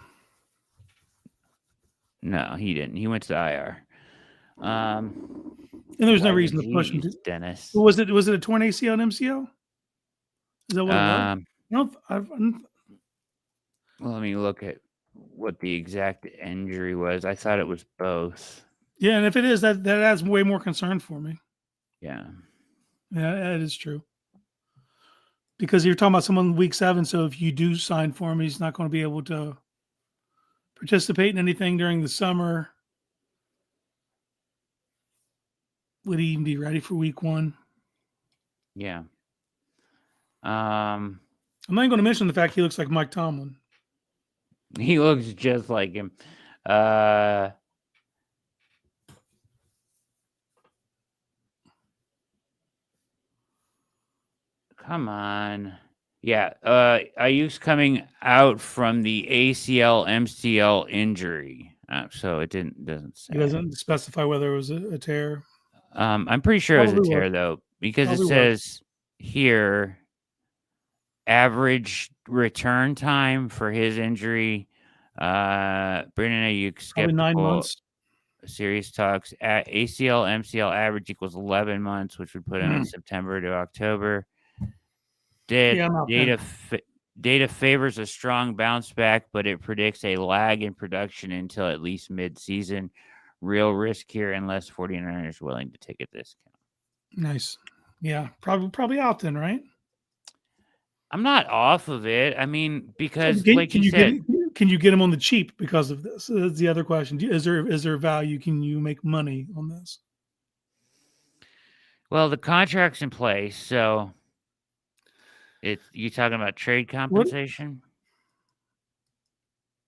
No, he didn't. He went to the IR. And there's no reason to push him to Dennis. Was it a torn ACL and MCL? Is that what it was? Well, let me look at what the exact injury was. I thought it was both. Yeah, and if it is, that adds way more concern for me. Yeah. Yeah, that is true. Because you're talking about someone week 7, so if you do sign for him, he's not going to be able to participate in anything during the summer. Would he even be ready for week 1? Yeah. I'm not even going to mention the fact he looks like Mike Tomlin. He looks just like him. Come on. Yeah. Aiyuk's coming out from the ACL, MCL injury. So it doesn't say. He doesn't specify whether it was a tear. I'm pretty sure it was a tear, though, because it says here average return time for his injury. Brandon Aiyuk skeptical. 9 months. Serious talks at ACL, MCL average equals 11 months, which would put him in September to October. Data favors a strong bounce back, but it predicts a lag in production until at least mid-season. Real risk here unless 49ers willing to take a discount. Nice. Yeah, probably out then, right? I'm not off of it. I mean, because can you get him on the cheap because of this? That's the other question. Is there value? Can you make money on this? Well, the contract's in place, so you talking about trade compensation?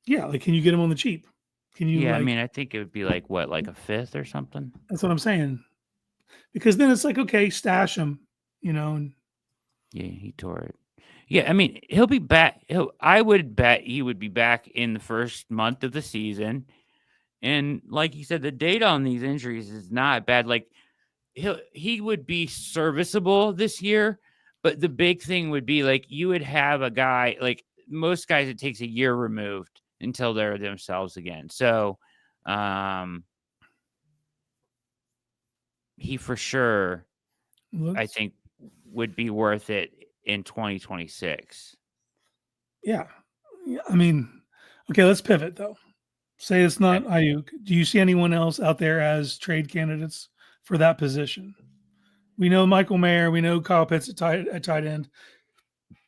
Yeah, like can you get him on the cheap? Can you? Yeah, I mean, I think it would be like what, like a fifth or something. That's what I'm saying. Because then it's like, okay, stash him, And yeah, he tore it. Yeah, I mean, he'll be back. I would bet he would be back in the first month of the season. And like you said, the data on these injuries is not bad. Like he would be serviceable this year, but the big thing would be like you would have a guy like most guys. It takes a year removed until they're themselves again. So, he for sure, I think, would be worth it in 2026. Yeah. I mean, okay, let's pivot though. Say it's not Aiyuk. Do you see anyone else out there as trade candidates for that position? We know Michael Mayer. We know Kyle Pitts at tight end.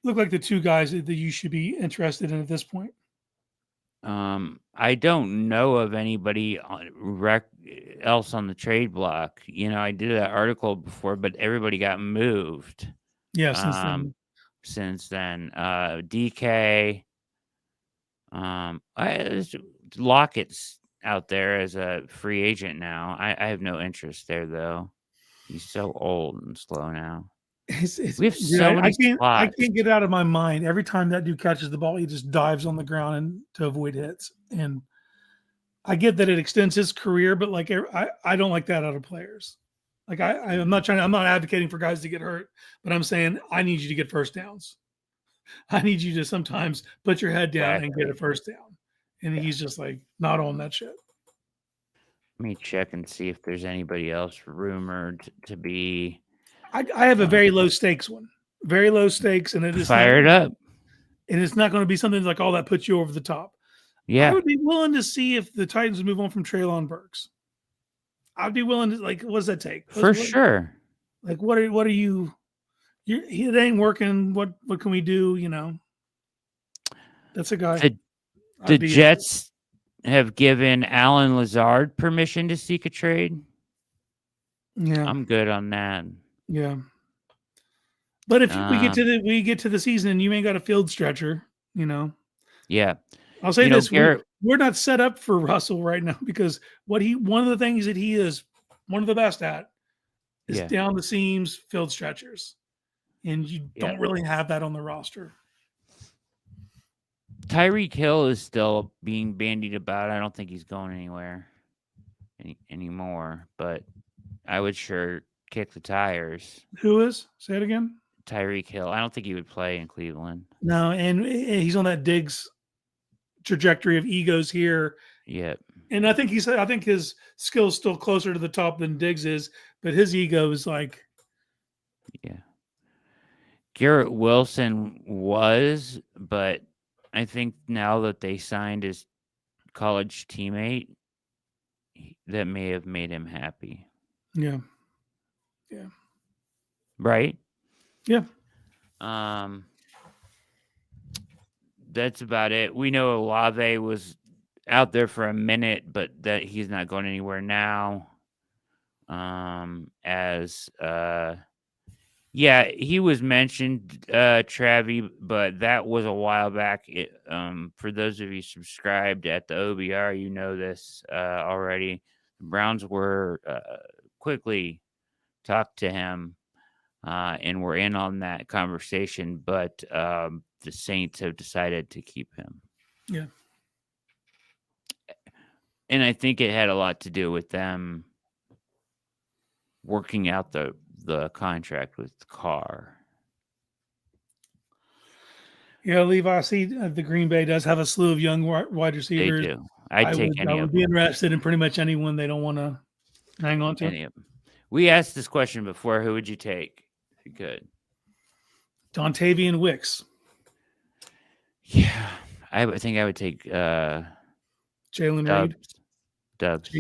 Look like the two guys that you should be interested in at this point. I don't know of anybody else on the trade block. I did that article before, but everybody got moved. Yeah, since then. DK. Lockett's out there as a free agent now. I have no interest there though. He's so old and slow now. We have so many spots. I can't get it out of my mind. Every time that dude catches the ball, he just dives on the ground and to avoid hits. And I get that it extends his career, but like I don't like that out of players. Like I'm not advocating for guys to get hurt, but I'm saying I need you to get first downs. I need you to sometimes put your head down and get a first down. And he's just like not on that shit. Let me check and see if there's anybody else rumored to be. I have a very low stakes one. Very low stakes, and it is fired up. And it's not going to be something like all that puts you over the top. Yeah. I would be willing to see if the Titans move on from Treylon Burks. I'd be willing to, like, what does that take? For sure. Like, what are you? It ain't working. What can we do? You know, that's a guy. The Jets have given Alan Lazard permission to seek a trade. Yeah, I'm good on that. Yeah, but if we get to the season and you ain't got a field stretcher, you know. Yeah, I'll say this: we're not set up for Russell right now because one of the things that he is one of the best at is down the seams field stretchers, and you don't really have that on the roster. Tyreek Hill is still being bandied about. I don't think he's going anywhere anymore, but I would sure kick the tires. Who is? Say it again. Tyreek Hill. I don't think he would play in Cleveland. No, and he's on that Diggs trajectory of egos here. Yeah. And I think his skill is still closer to the top than Diggs is, but his ego is like. Yeah. Garrett Wilson was, but I think now that they signed his college teammate, that may have made him happy. Yeah. Yeah. Right? Yeah. That's about it. We know Olave was out there for a minute, but that he's not going anywhere now. He was mentioned, Travi, but that was a while back. For those of you subscribed at the OBR, you know this already. The Browns were quickly talked to him, and we're in on that conversation, but the Saints have decided to keep him. Yeah. And I think it had a lot to do with them working out the contract with Carr. Yeah, Levi, I see the Green Bay does have a slew of young wide receivers. They do. I would be interested in pretty much anyone they don't want to hang on to. Any of them. We asked this question before. Who would you take if you could? Dontavian Wicks. Yeah, I think I would take Jalen Reed. Dubs.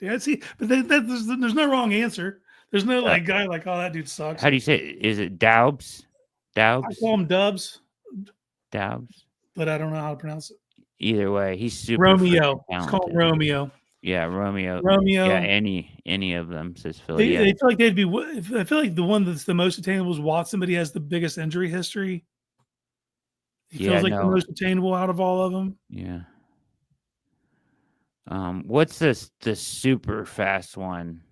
Yeah, see, but there's no wrong answer. There's no guy like, oh, that dude sucks. How do you say it? Is it Daubs? I call him Dubs. Daubs. But I don't know how to pronounce it. Either way, he's super Romeo. It's called Romeo. Yeah, Romeo. Yeah, any of them, says Philly. They feel like they'd be. I feel like the one that's the most attainable is Watson, but he has the biggest injury history. He feels like the most attainable out of all of them. Yeah. What's the super fast one?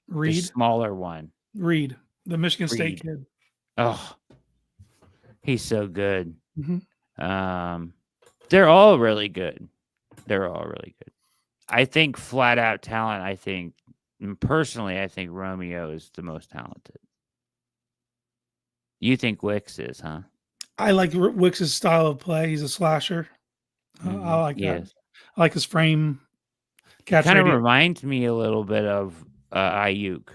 Reed. The smaller one. Reed, the Michigan State kid. Oh, he's so good. Mm-hmm. They're all really good. I think flat out talent. Personally, I think Romeo is the most talented. You think Wicks is, huh? I like Wicks' style of play. He's a slasher. Mm-hmm. I like that. I like his frame. Kind of reminds me a little bit of Aiyuk.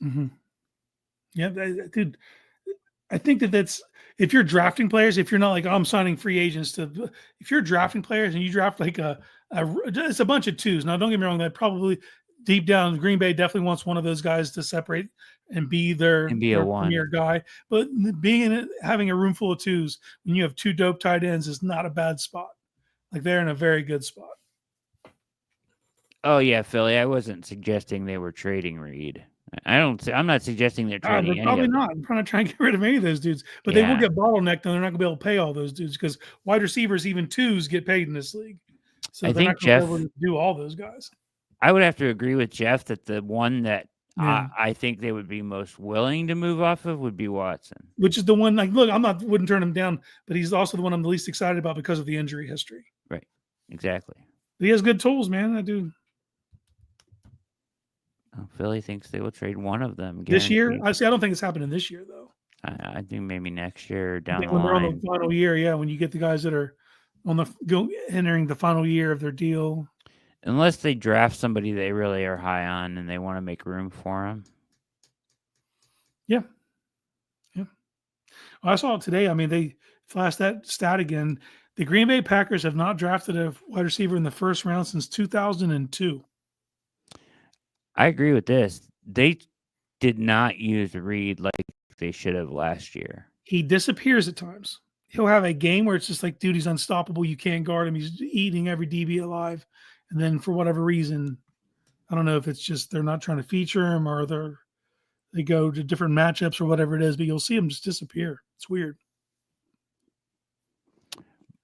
Mm-hmm. Yeah, dude. I think that's if you're drafting players. If you're not like, oh, I'm signing free agents to. If you're drafting players and you draft like it's a bunch of twos. Now, don't get me wrong. That probably deep down, Green Bay definitely wants one of those guys to separate and be their premier guy. But having a room full of twos when you have two dope tight ends is not a bad spot. Like they're in a very good spot. Oh yeah, Philly. I wasn't suggesting they were trading Reed. I'm not suggesting they're trading They're any probably of them. not. I'm trying to try and get rid of any of those dudes, but they will Yeah. get bottlenecked, and they're not going to be able to pay all those dudes because wide receivers, even twos, get paid in this league. So I they're think not going to be Jeff. able to do all those guys. I would have to agree with Jeff that the one that Yeah. I think they would be most willing to move off of would be Watson. Which is the one, like, look, wouldn't turn him down, but he's also the one I'm the least excited about because of the injury history. Right. Exactly. But he has good tools, man. I do. Oh, Philly thinks they will trade one of them This year, guaranteed. I don't think it's happening this year, though. I think maybe next year or I down think the when they're on the line. final year, yeah, when you get the guys that are entering the final year of their deal. Unless they draft somebody they really are high on and they want to make room for them. Yeah. Yeah. Well, I saw it today. I mean, they flashed that stat again. The Green Bay Packers have not drafted a wide receiver in the first round since 2002. I agree with this. They did not use Reed like they should have last year. He disappears at times. He'll have a game where it's just like, dude, he's unstoppable. You can't guard him. He's eating every DB alive. And then for whatever reason, I don't know if it's just they're not trying to feature him or they go to different matchups or whatever it is, but you'll see him just disappear. It's weird.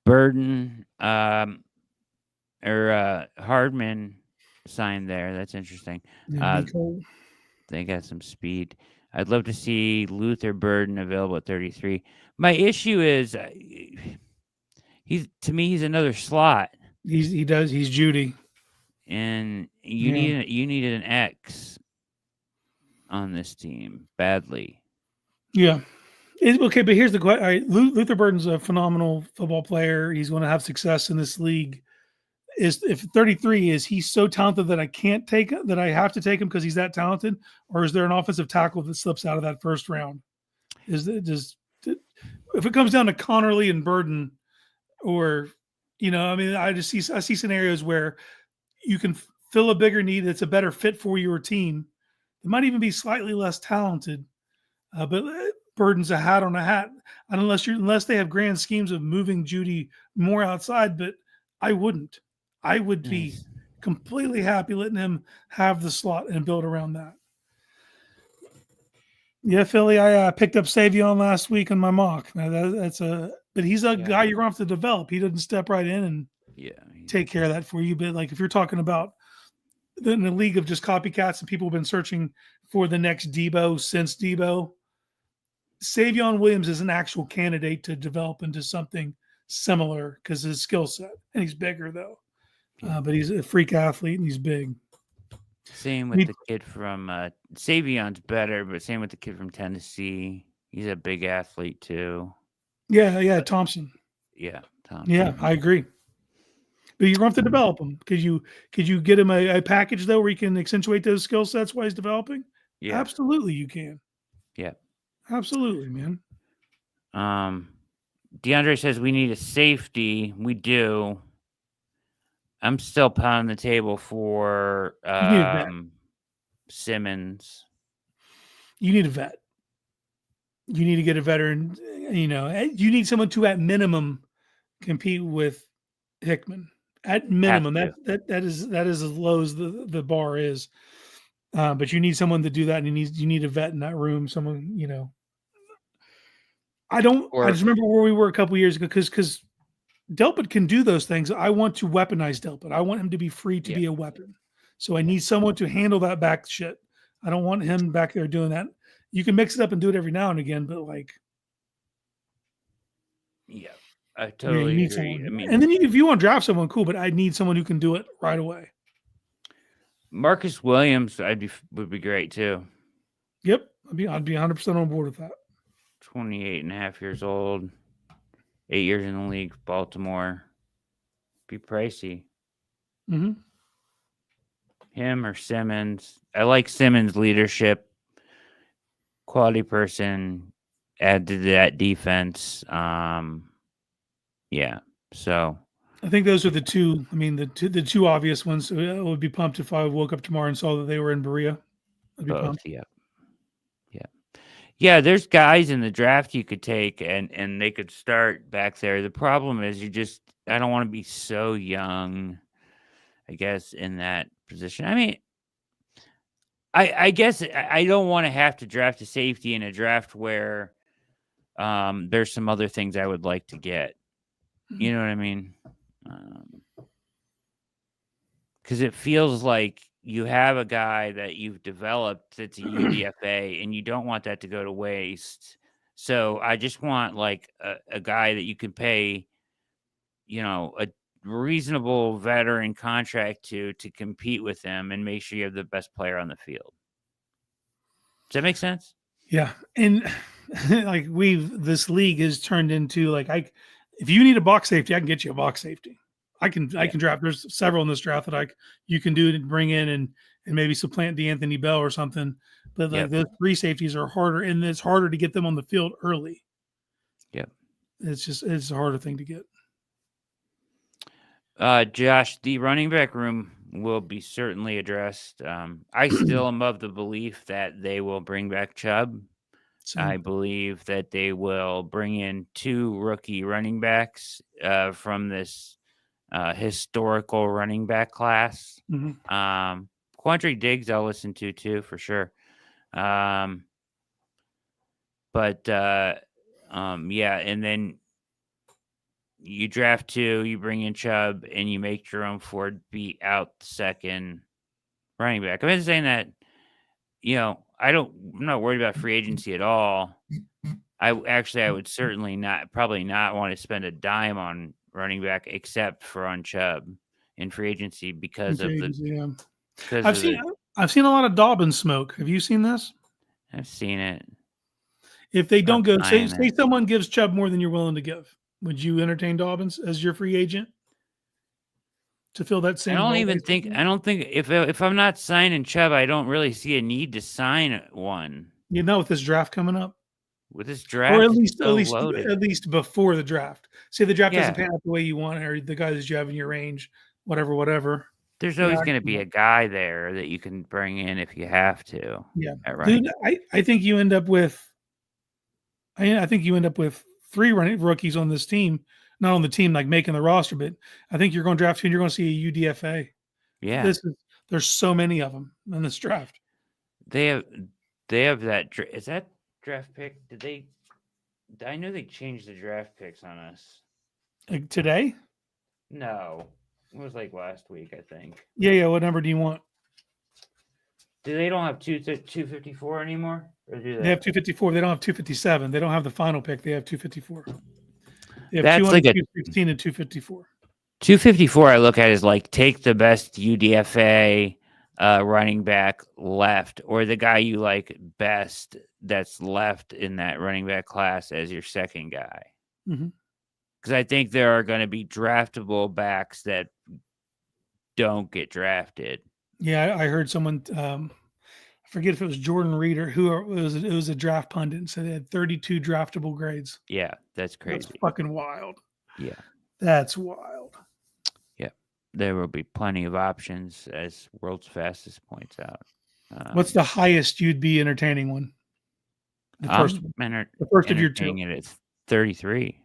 Burden or Hardman signed there. That's interesting. They got some speed. I'd love to see Luther Burden available at 33. My issue is he's another slot. He's Judy. And you need an X on this team badly. Yeah. Okay, but here's the question. All right, Luther Burden's a phenomenal football player. He's going to have success in this league. If 33 is he so talented that I have to take him because he's that talented, or is there an offensive tackle that slips out of that first round? If it comes down to Connerly and Burden, or I see scenarios where you can fill a bigger need that's a better fit for your team. It might even be slightly less talented, but Burden's a hat on a hat. And unless they have grand schemes of moving Judy more outside, but I wouldn't. I would be completely happy letting him have the slot and build around that. Yeah, Philly, I picked up Savion last week in my mock. But he's a guy you're going to have to develop. He doesn't step right in and take care of that for you. But like if you're talking about in the league of just copycats and people have been searching for the next Debo since Debo, Savion Williams is an actual candidate to develop into something similar because of his skill set. And he's bigger, though. But he's a freak athlete and he's big. Same with the kid from Savion's better, but same with the kid from Tennessee. He's a big athlete too. Yeah, Thompson. Yeah, Thompson. Yeah, I agree. But you're going to have to develop him. Could you get him a package though where he can accentuate those skill sets while he's developing? Yeah, absolutely, you can. Yeah, absolutely, man. DeAndre says we need a safety. We do. I'm still pounding the table for Simmons. You need a vet. You need to get a veteran. You need someone to, at minimum, compete with Hickman. At minimum, that is as low as the bar is. But you need someone to do that, and you need a vet in that room. Someone, I just remember where we were a couple years ago because Delpit can do those things. I want to weaponize Delpit. I want him to be free to be a weapon. So I need someone to handle that back shit. I don't want him back there doing that. You can mix it up and do it every now and again, but I totally agree. Someone. I mean, and then if you want to draft someone, cool, but I need someone who can do it right away. Marcus Williams would be great too. Yep. I'd be 100% on board with that. 28 and a half years old. 8 years in the league, Baltimore. Be pricey. Mm-hmm. Him or Simmons. I like Simmons' leadership. Quality person. Add to that defense. So I think those are the two. I mean, the two obvious ones. I would be pumped if I woke up tomorrow and saw that they were in Berea. I'd be pumped. Yeah, there's guys in the draft you could take and they could start back there. The problem is I don't want to be so young, I guess, in that position. I mean, I guess I don't want to have to draft a safety in a draft where there's some other things I would like to get. You know what I mean? Because it feels like you have a guy that you've developed that's a UDFA, and you don't want that to go to waste. So I just want like a guy that you can pay, a reasonable veteran contract to compete with them and make sure you have the best player on the field. Does that make sense? Yeah. And like this league has turned into like, if you need a box safety, I can get you a box safety. I can draft. There's several in this draft that you can do to bring in and maybe supplant DeAnthony Bell or something. But like those free safeties are harder, and it's harder to get them on the field early. Yep. It's a harder thing to get. Josh, the running back room will be certainly addressed. I still am of the belief that they will bring back Chubb. I believe that they will bring in 2 rookie running backs from this historical running back class. Quandre Diggs I'll listen to too, for sure. And then you draft 2, you bring in Chubb, and you make Jerome Ford beat out the second running back. I'm not saying that, I'm not worried about free agency at all. I would certainly probably not want to spend a dime on running back except for on Chubb in free agency because of the. I've seen a lot of Dobbins smoke. Have you seen this? I've seen it. If they don't go, say someone gives Chubb more than you're willing to give, would you entertain Dobbins as your free agent to fill that same? I don't think if I'm not signing Chubb, I don't really see a need to sign one. With this draft coming up. With this draft, or at least before the draft. Say the draft doesn't pan out the way you want, or the guys that you have in your range, whatever. There's always going to be a guy there that you can bring in if you have to. Yeah, dude, I think you end up with. I think you end up with 3 rookies on this team, not on the team like making the roster, but I think you're going to draft 2 and you're going to see a UDFA. Yeah, there's so many of them in this draft. They have that. Is that draft pick? I know they changed the draft picks on us. Like today? No, it was like last week, I think. Yeah. What number do you want? They don't have 254 anymore? Or do they have 254. They don't have 257. They don't have the final pick. They have 254. They have That's 216 and 254. 254 I look at is like take the best UDFA running back left, or the guy you like best that's left in that running back class as your second guy. Because I think there are going to be draftable backs that don't get drafted. Yeah, I heard someone, I forget if it was Jordan Reed or who it was a draft pundit, and said they had 32 draftable grades. Yeah, that's crazy. That's fucking wild. Yeah. That's wild. Yeah. There will be plenty of options, as World's Fastest points out. What's the highest you'd be entertaining one? The first of your 2. It's 33.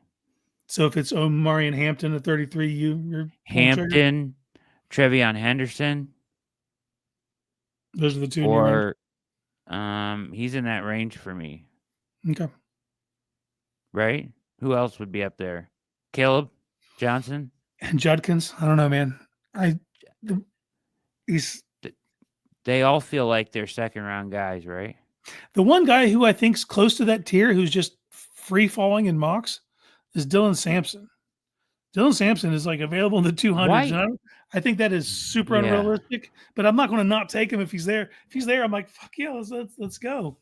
So if it's Omari and Hampton at 33, you're Hampton, Trevion Henderson. Those are the 2. Or he's in that range for me. Okay. Right? Who else would be up there? Caleb Johnson? And Judkins? I don't know, man. They all feel like they're second round guys, right? The one guy who I think's close to that tier, who's just free falling in mocks, is Dylan Sampson. Dylan Sampson is like available in the 200s. And I think that is super unrealistic, but I'm not going to not take him if he's there. If he's there, I'm like, fuck yeah, let's go.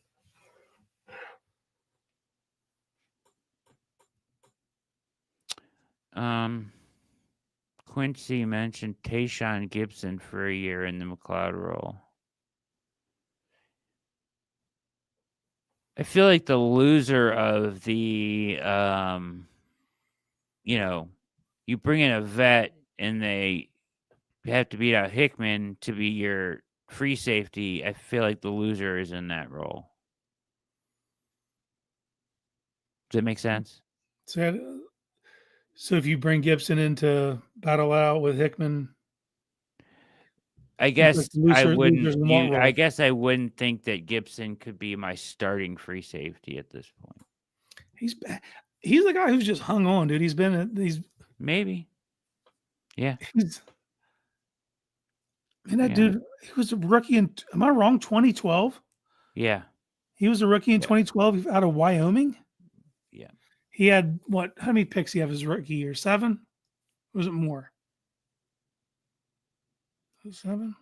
Quincy mentioned Tayshaun Gibson for a year in the McLeod role. I feel like the loser of the, you bring in a vet and they have to beat out Hickman to be your free safety. I feel like the loser is in that role. Does that make sense? So if you bring Gibson in to battle out with Hickman, I guess I wouldn't. I role. guess I wouldn't think that Gibson could be my starting free safety at this point. He's the guy who's just hung on, dude. He's maybe. Yeah. Dude, he was a rookie in. Am I wrong? 2012. Yeah. He was a rookie in 2012 out of Wyoming. Yeah. He had what? How many picks he have his rookie year? 7? Or was it more? 7?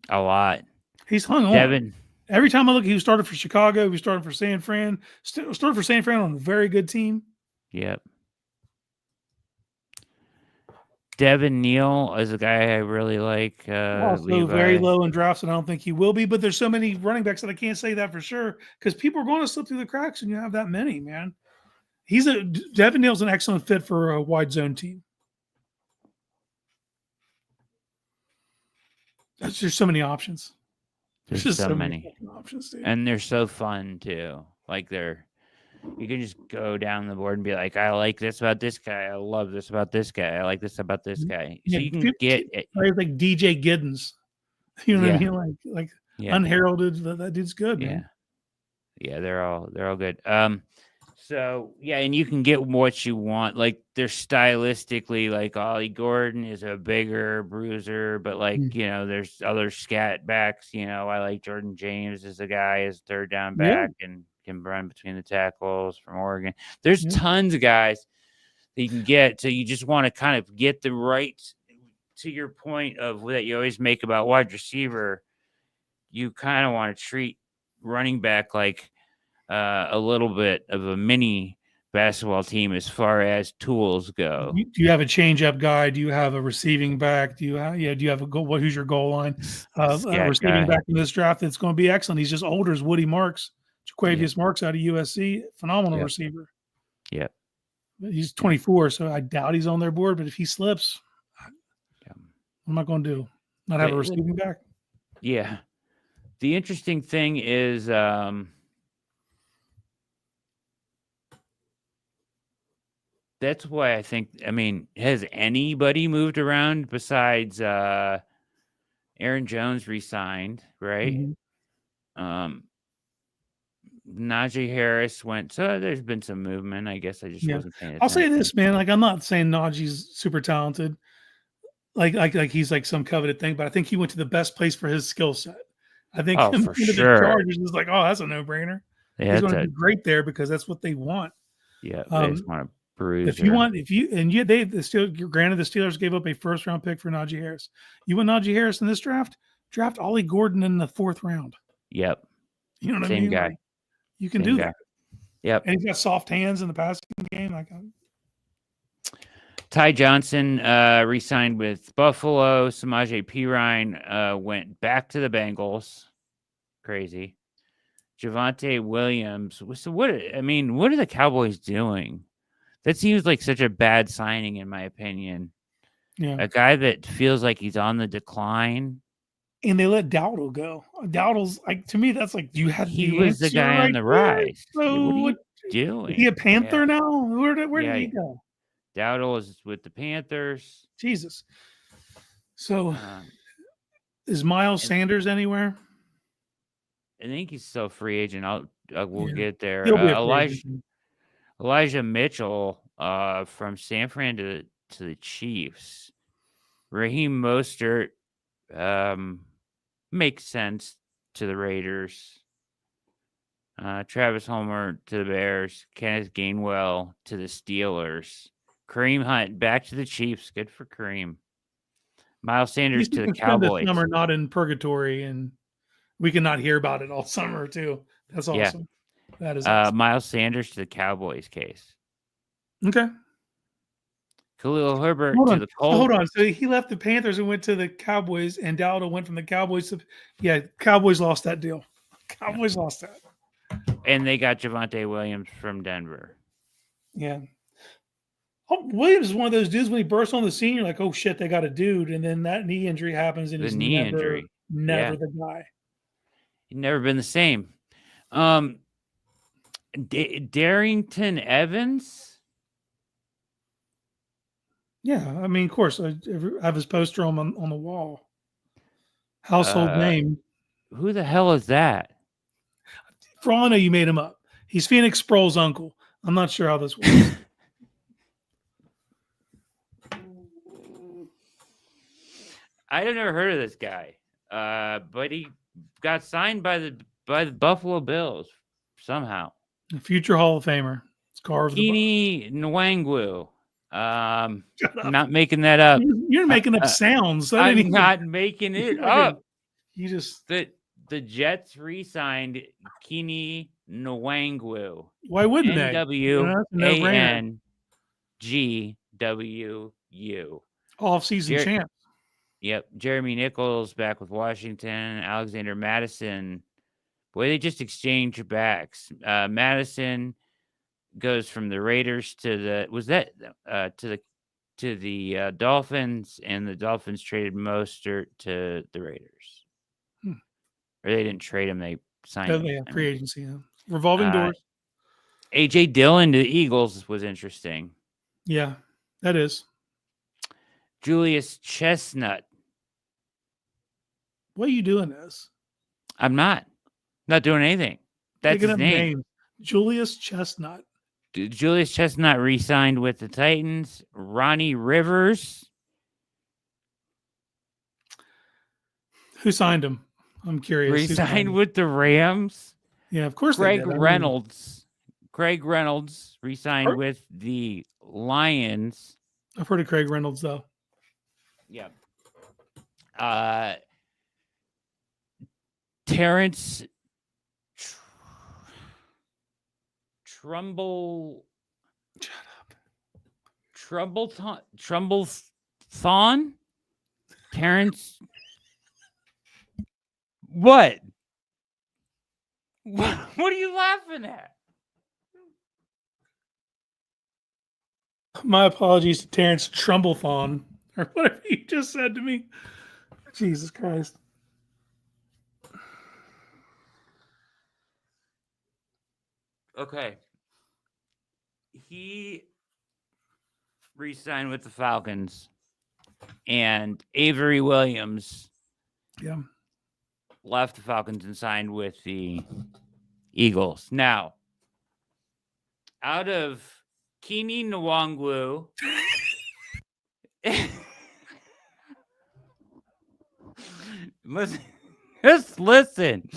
A lot. He's hung on. Tevin. Every time I look, he was started for Chicago. He was starting for San Fran. Started for San Fran on a very good team. Yep. Devin Neal is a guy I really like. Also very low in drafts, and I don't think he will be. But there's so many running backs that I can't say that for sure because people are going to slip through the cracks, and you have that many, man. Devin Neal's an excellent fit for a wide zone team. There's so many options. There's just so many options, dude. And they're so fun too. Like you can just go down the board and be like, I like this about this guy. I love this about this guy. I like this about this guy. So you can get it. Like DJ Giddens. You know what I mean? Like unheralded. That dude's good, man. Yeah, they're all good. So yeah, and you can get what you want. Like they're stylistically, like Ollie Gordon is a bigger bruiser, but like there's other scat backs. I like Jordan James as a guy as third down back and can run between the tackles from Oregon. There's tons of guys that you can get. So you just want to kind of get the right to your point of that you always make about wide receiver. You kind of want to treat running back like a little bit of a mini basketball team as far as tools go. Do you have a change-up guy? Do you have a receiving back? Do you have a goal? Who's your goal line? Receiving back in this draft that's going to be excellent. He's just older as Woody Marks, Jaquavius Marks out of USC, phenomenal receiver. Yeah, he's 24, so I doubt he's on their board. But if he slips, what am I going to do? Not have a receiving back? Yeah. The interesting thing is. That's why I think, has anybody moved around besides Aaron Jones re-signed, right? Mm-hmm. Najee Harris went, so there's been some movement. I guess I just wasn't paying attention. I'll say this, man. Like, I'm not saying Najee's super talented. Like he's like some coveted thing, but I think he went to the best place for his skill set. I think for sure. The Chargers is like, that's a no-brainer. He's going to be great there because that's what they want. Yeah, they just want to bruiser. The Steelers gave up a first-round pick for Najee Harris. You want Najee Harris in this draft? Draft Ollie Gordon in the 4th round. Yep. You know what I mean? Same guy. Like, you can do that. Yep. And he's got soft hands in the passing game. Ty Johnson re-signed with Buffalo. Samaje Perine went back to the Bengals. Crazy. Javonte Williams. So what are the Cowboys doing? That seems like such a bad signing, in my opinion. Yeah. A guy that feels like he's on the decline. And they let Dowdle go. Dowdle's like, to me, that's like he was the guy on the rise. So what are you doing? Is he a Panther now? Where did he go? Dowdle is with the Panthers. Jesus. So is Miles Sanders anywhere? I think he's still a free agent. We'll get there. Elijah Mitchell from San Fran to the Chiefs. Raheem Mostert makes sense to the Raiders. Travis Homer to the Bears. Kenneth Gainwell to the Steelers. Kareem Hunt back to the Chiefs. Good for Kareem. Miles Sanders to the Cowboys. Summer not in purgatory, and we cannot hear about it all summer too. That's awesome. Yeah. That is awesome. Miles Sanders to the Cowboys case. Okay. Khalil Herbert to the Colts. Hold on. So he left the Panthers and went to the Cowboys, and Dowdle went from the Cowboys to Cowboys lost that deal. Cowboys lost that. And they got Javonte Williams from Denver. Yeah. Williams is one of those dudes when he bursts on the scene, you're like, oh shit, they got a dude, and then that knee injury happens, and he's never the guy. He's never been the same. Darrington Evans. Yeah, of course, I have his poster on the wall. household name. Who the hell is that? For all I know, you made him up. He's Phoenix Sproul's uncle. I'm not sure how this works. I never heard of this guy, but he got signed by the Buffalo Bills somehow. A future Hall of Famer. It's carved. Kini Nwangwu. I'm not making that up. You're making up sounds. I'm not making it up. You just the Jets re-signed Kini Nwangwu. Why wouldn't they? NWANGWU. Off-season champ. Yep. Jeremy Nichols back with Washington. Alexander Madison. Boy, they just exchanged backs. Madison goes from the Raiders to the Dolphins, and the Dolphins traded Mostert to the Raiders. Or they didn't trade him; they signed him. Yeah, free agency. Yeah. Revolving doors. AJ Dillon to the Eagles was interesting. Yeah, that is. Julius Chestnut. What are you doing this? I'm not doing anything. That's his name. Julius Chestnut. Julius Chestnut re-signed with the Titans. Ronnie Rivers. Who signed him? I'm curious. Re-signed with the Rams. Yeah, of course. Craig Reynolds. Craig Reynolds re-signed with the Lions. I've heard of Craig Reynolds though. Yeah. Terrence Trumbull. Shut up. Trumbullthon? Terrence. What? What are you laughing at? My apologies to Terrence Trumbullthon, or whatever you just said to me. Jesus Christ. Okay. He re-signed with the Falcons, and Avery Williams left the Falcons and signed with the Eagles. Now, out of Kini Nwangwu, listen.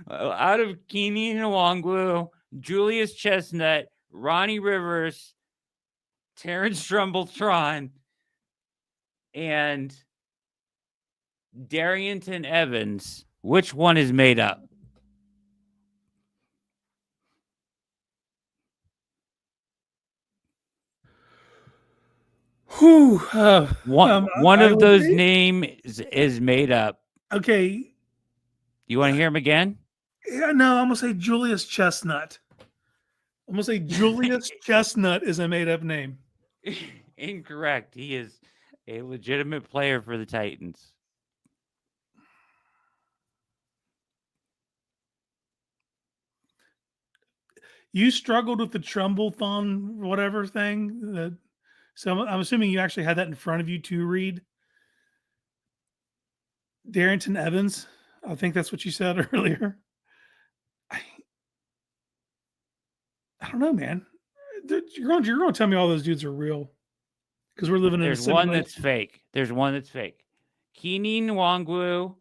Out of Kini Nwangwu, Julius Chestnut, Ronnie Rivers, Terrence Trumbulltron, and Darrington Evans, which one is made up? One of those names is made up. Okay. You want to hear him again? Yeah, no, I'm going to say Julius Chestnut. I'm going to say Julius Chestnut is a made-up name. Incorrect. He is a legitimate player for the Titans. You struggled with the Trumbullthon whatever thing. So I'm assuming you actually had that in front of you to read. Darrington Evans. I think that's what you said earlier. I don't know, man. You're going to tell me all those dudes are real because we're living in a simulation. There's one that's fake. Kini Nwangwu,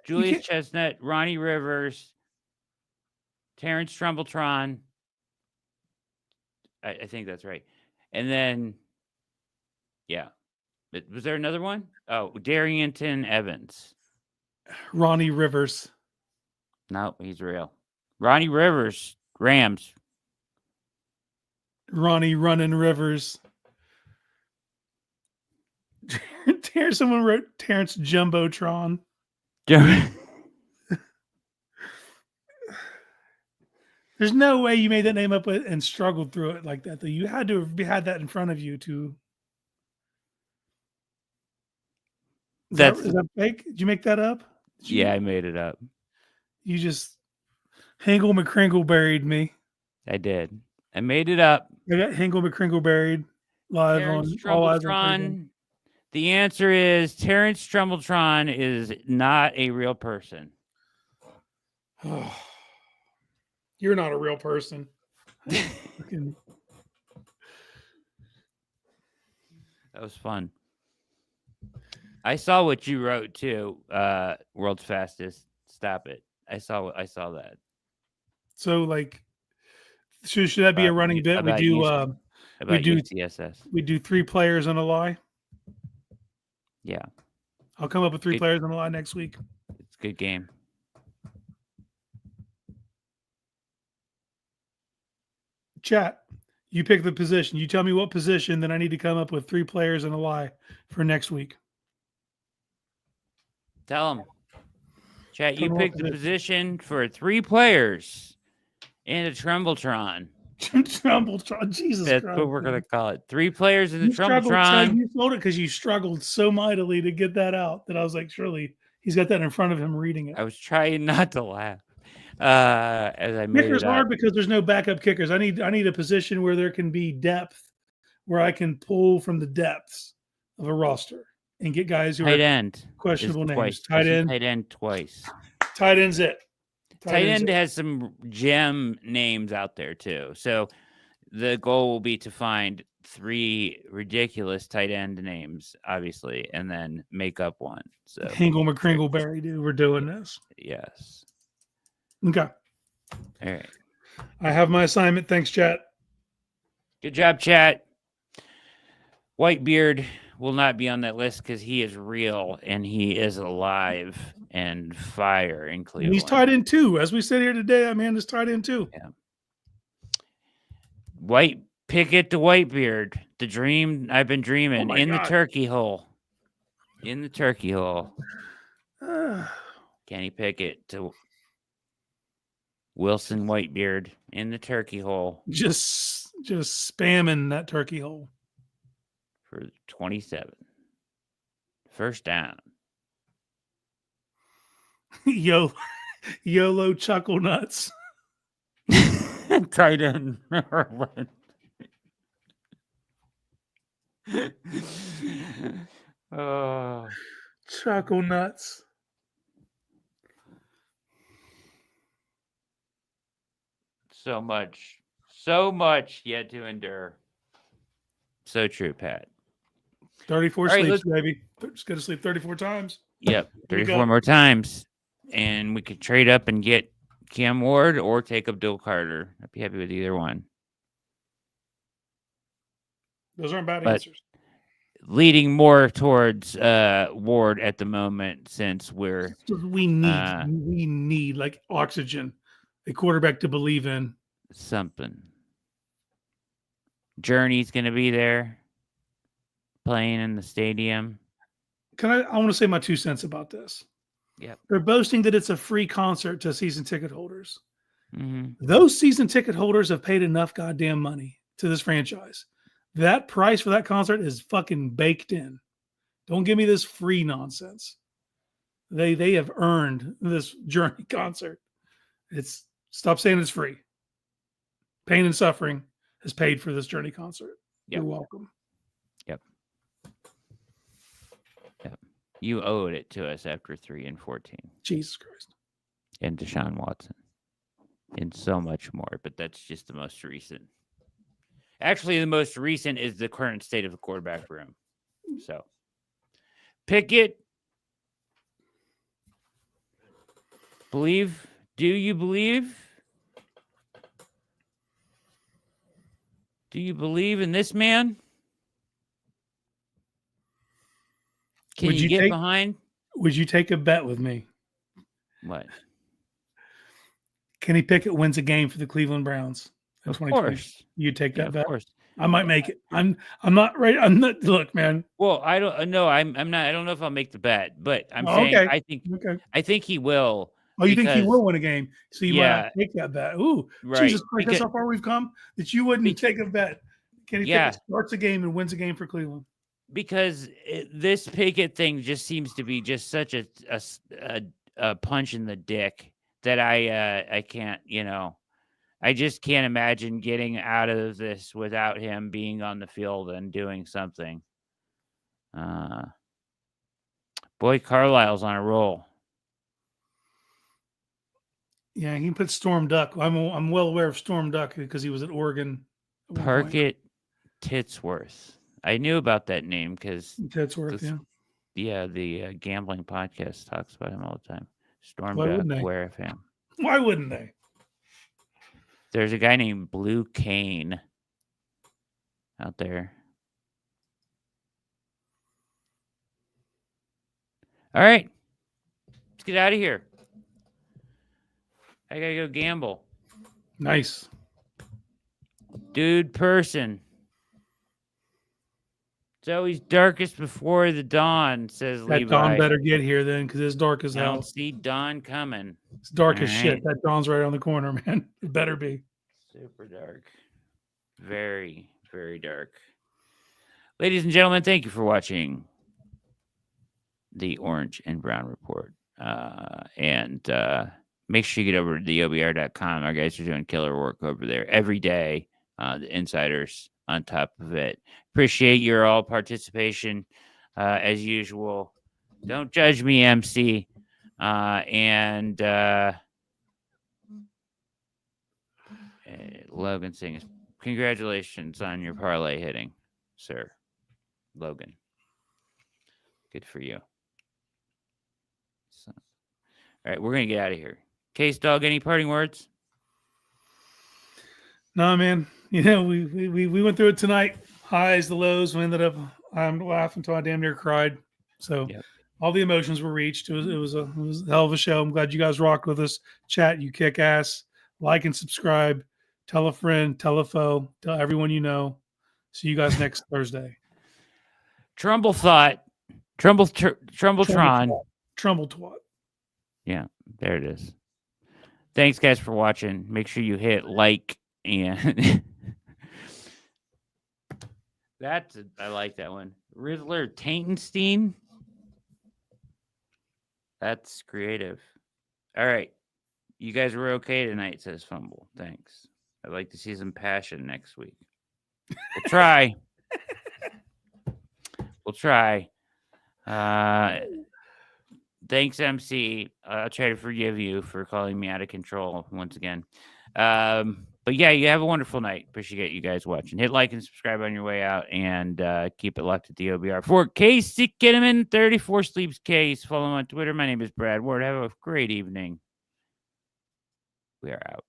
Julius Chestnut, Ronnie Rivers, Terrence Trumbulltron. I think that's right. And then, yeah. Was there another one? Oh, Darrington Evans. Ronnie Rivers. No, he's real. Ronnie Rivers, Rams. Ronnie Running Rivers. Someone wrote Terrence Jumbotron. There's no way you made that name up and struggled through it like that. Though you had to have had that in front of you to. Is that fake? Did you make that up? I made it up. You just Hingle McCringle buried me. I did. I made it up. I got Hingle McCringle buried live Terrence on All Eyes on The answer is Terrence Trumbletron is not a real person. You're not a real person. That was fun. I saw what you wrote too. World's fastest. Stop it. I saw that. So like, should that be a running bit? We do UCSS. We do 3 players and a lie. Yeah, I'll come up with 3 players and a lie next week. it's a good game. Chat, you pick the position. You tell me what position, then I need to come up with 3 players and a lie for next week. Tell them. Chat, you picked the position for 3 players and a Trumbletron. Trumbletron, Jesus That's Christ. what we're going to call it. 3 players in the Trumbletron. You sold it because you struggled so mightily to get that out that I was like, surely he's got that in front of him reading it. I was trying not to laugh as I made Kicker's it up. hard because there's no backup kickers. I need a position where there can be depth, where I can pull from the depths of a roster and get guys who tight are end questionable names. Twice. Tight end. Tight end twice. Tight end's it. Tight end has some gem names out there too. So the goal will be to find 3 ridiculous tight end names, obviously, and then make up one. So Hingle McCringleberry, dude. We're doing this. Yes. Okay. All right. I have my assignment. Thanks, chat. Good job, chat. Whitebeard will not be on that list because he is real and he is alive and fire in Cleveland. And he's tied in 2. As we said here today, Amanda's tied in 2. Yeah. Pickett to Whitebeard. The dream I've been dreaming in the turkey hole. In the turkey hole. Kenny Pickett to Wilson Whitebeard in the turkey hole. Just spamming that turkey hole. For 27. First down. YOLO chuckle nuts. Tight end. Oh. Chuckle nuts. So much yet to endure. So true, Pat. 34 sleeps, baby. Just got to sleep 34 times. Yep, 34 more times. And we could trade up and get Cam Ward or take Abdul Carter. I'd be happy with either one. Those aren't bad answers. Leading more towards Ward at the moment since we need like oxygen, a quarterback to believe in. Something. Journey's going to be there playing in the stadium. I want to say my 2 cents about this. Yep. They're boasting that it's a free concert to season ticket holders. Mm-hmm. Those season ticket holders have paid enough goddamn money to this franchise. That price for that concert is fucking baked in. Don't give me this free nonsense. They have earned this Journey concert. Stop saying it's free. Pain and suffering has paid for this Journey concert. Yep. You're welcome. Yep. You owed it to us after 3 and 14. Jesus Christ. And Deshaun Watson. And so much more, but that's just the most recent. Actually, the most recent is the current state of the quarterback room. So, Pickett. Believe? Do you believe? Do you believe in this man? Can you get behind? Would you take a bet with me? What? Kenny Pickett wins a game for the Cleveland Browns in 2020. Course. You take that bet? Of course. I might make it. I'm not right. I'm not. Look, man. Well, I don't know. I'm not. I don't know if I'll make the bet, but I'm saying okay. I think he will. Oh, you think he will win a game? So you might not take that bet. Ooh, right. Jesus Christ! That's how far we've come. That you wouldn't take a bet. Kenny Pickett starts a game and wins a game for Cleveland. Because this Pickett thing just seems to be just such a punch in the dick that I can't, I just can't imagine getting out of this without him being on the field and doing something. Boy, Carlisle's on a roll. Yeah, he put Storm Duck. I'm well aware of Storm Duck because he was at Oregon. Pickett Titsworth. I knew about that name because Titsworth, the gambling podcast talks about him all the time. Storm Why Duck, wouldn't they? aware of him. Why wouldn't they? There's a guy named Blue Cane out there. All right. Let's get out of here. I gotta go gamble. Nice. Dude person. It's always darkest before the dawn, says that Levi. Dawn better get here then, because it's dark as I hell. don't see dawn coming. It's dark as shit. That dawn's right on the corner, man. It better be. Super dark. Very, very dark. Ladies and gentlemen, thank you for watching the Orange and Brown Report. And make sure you get over to theobr.com. Our guys are doing killer work over there every day. The insiders on top of it. Appreciate your all participation as usual. Don't judge me, MC. Logan sings. Congratulations on your parlay hitting, sir. Logan. Good for you. So, all right, we're going to get out of here. Case Dog, any parting words? No, man. You know, we went through it tonight. Highs, the lows. We ended up laughing until I damn near cried. So all the emotions were reached. It was a hell of a show. I'm glad you guys rocked with us. Chat, you kick ass. Like and subscribe. Tell a friend, tell a foe, tell everyone you know. See you guys next Thursday. Trumbull thought. Trumbletron. Trumbull twat. Yeah, there it is. Thanks, guys, for watching. Make sure you hit like and I like that one. Riddler Taintenstein. That's creative. All right. You guys were okay tonight, says Fumble. Thanks. I'd like to see some passion next week. We'll try. We'll try. Thanks, MC. I'll try to forgive you for calling me out of control once again. But yeah, you have a wonderful night. Appreciate you guys watching. Hit like and subscribe on your way out, and keep it locked at the OBR. For Case Kinnamon, 34 Sleeps Case. Follow him on Twitter. My name is Brad Ward. Have a great evening. We are out.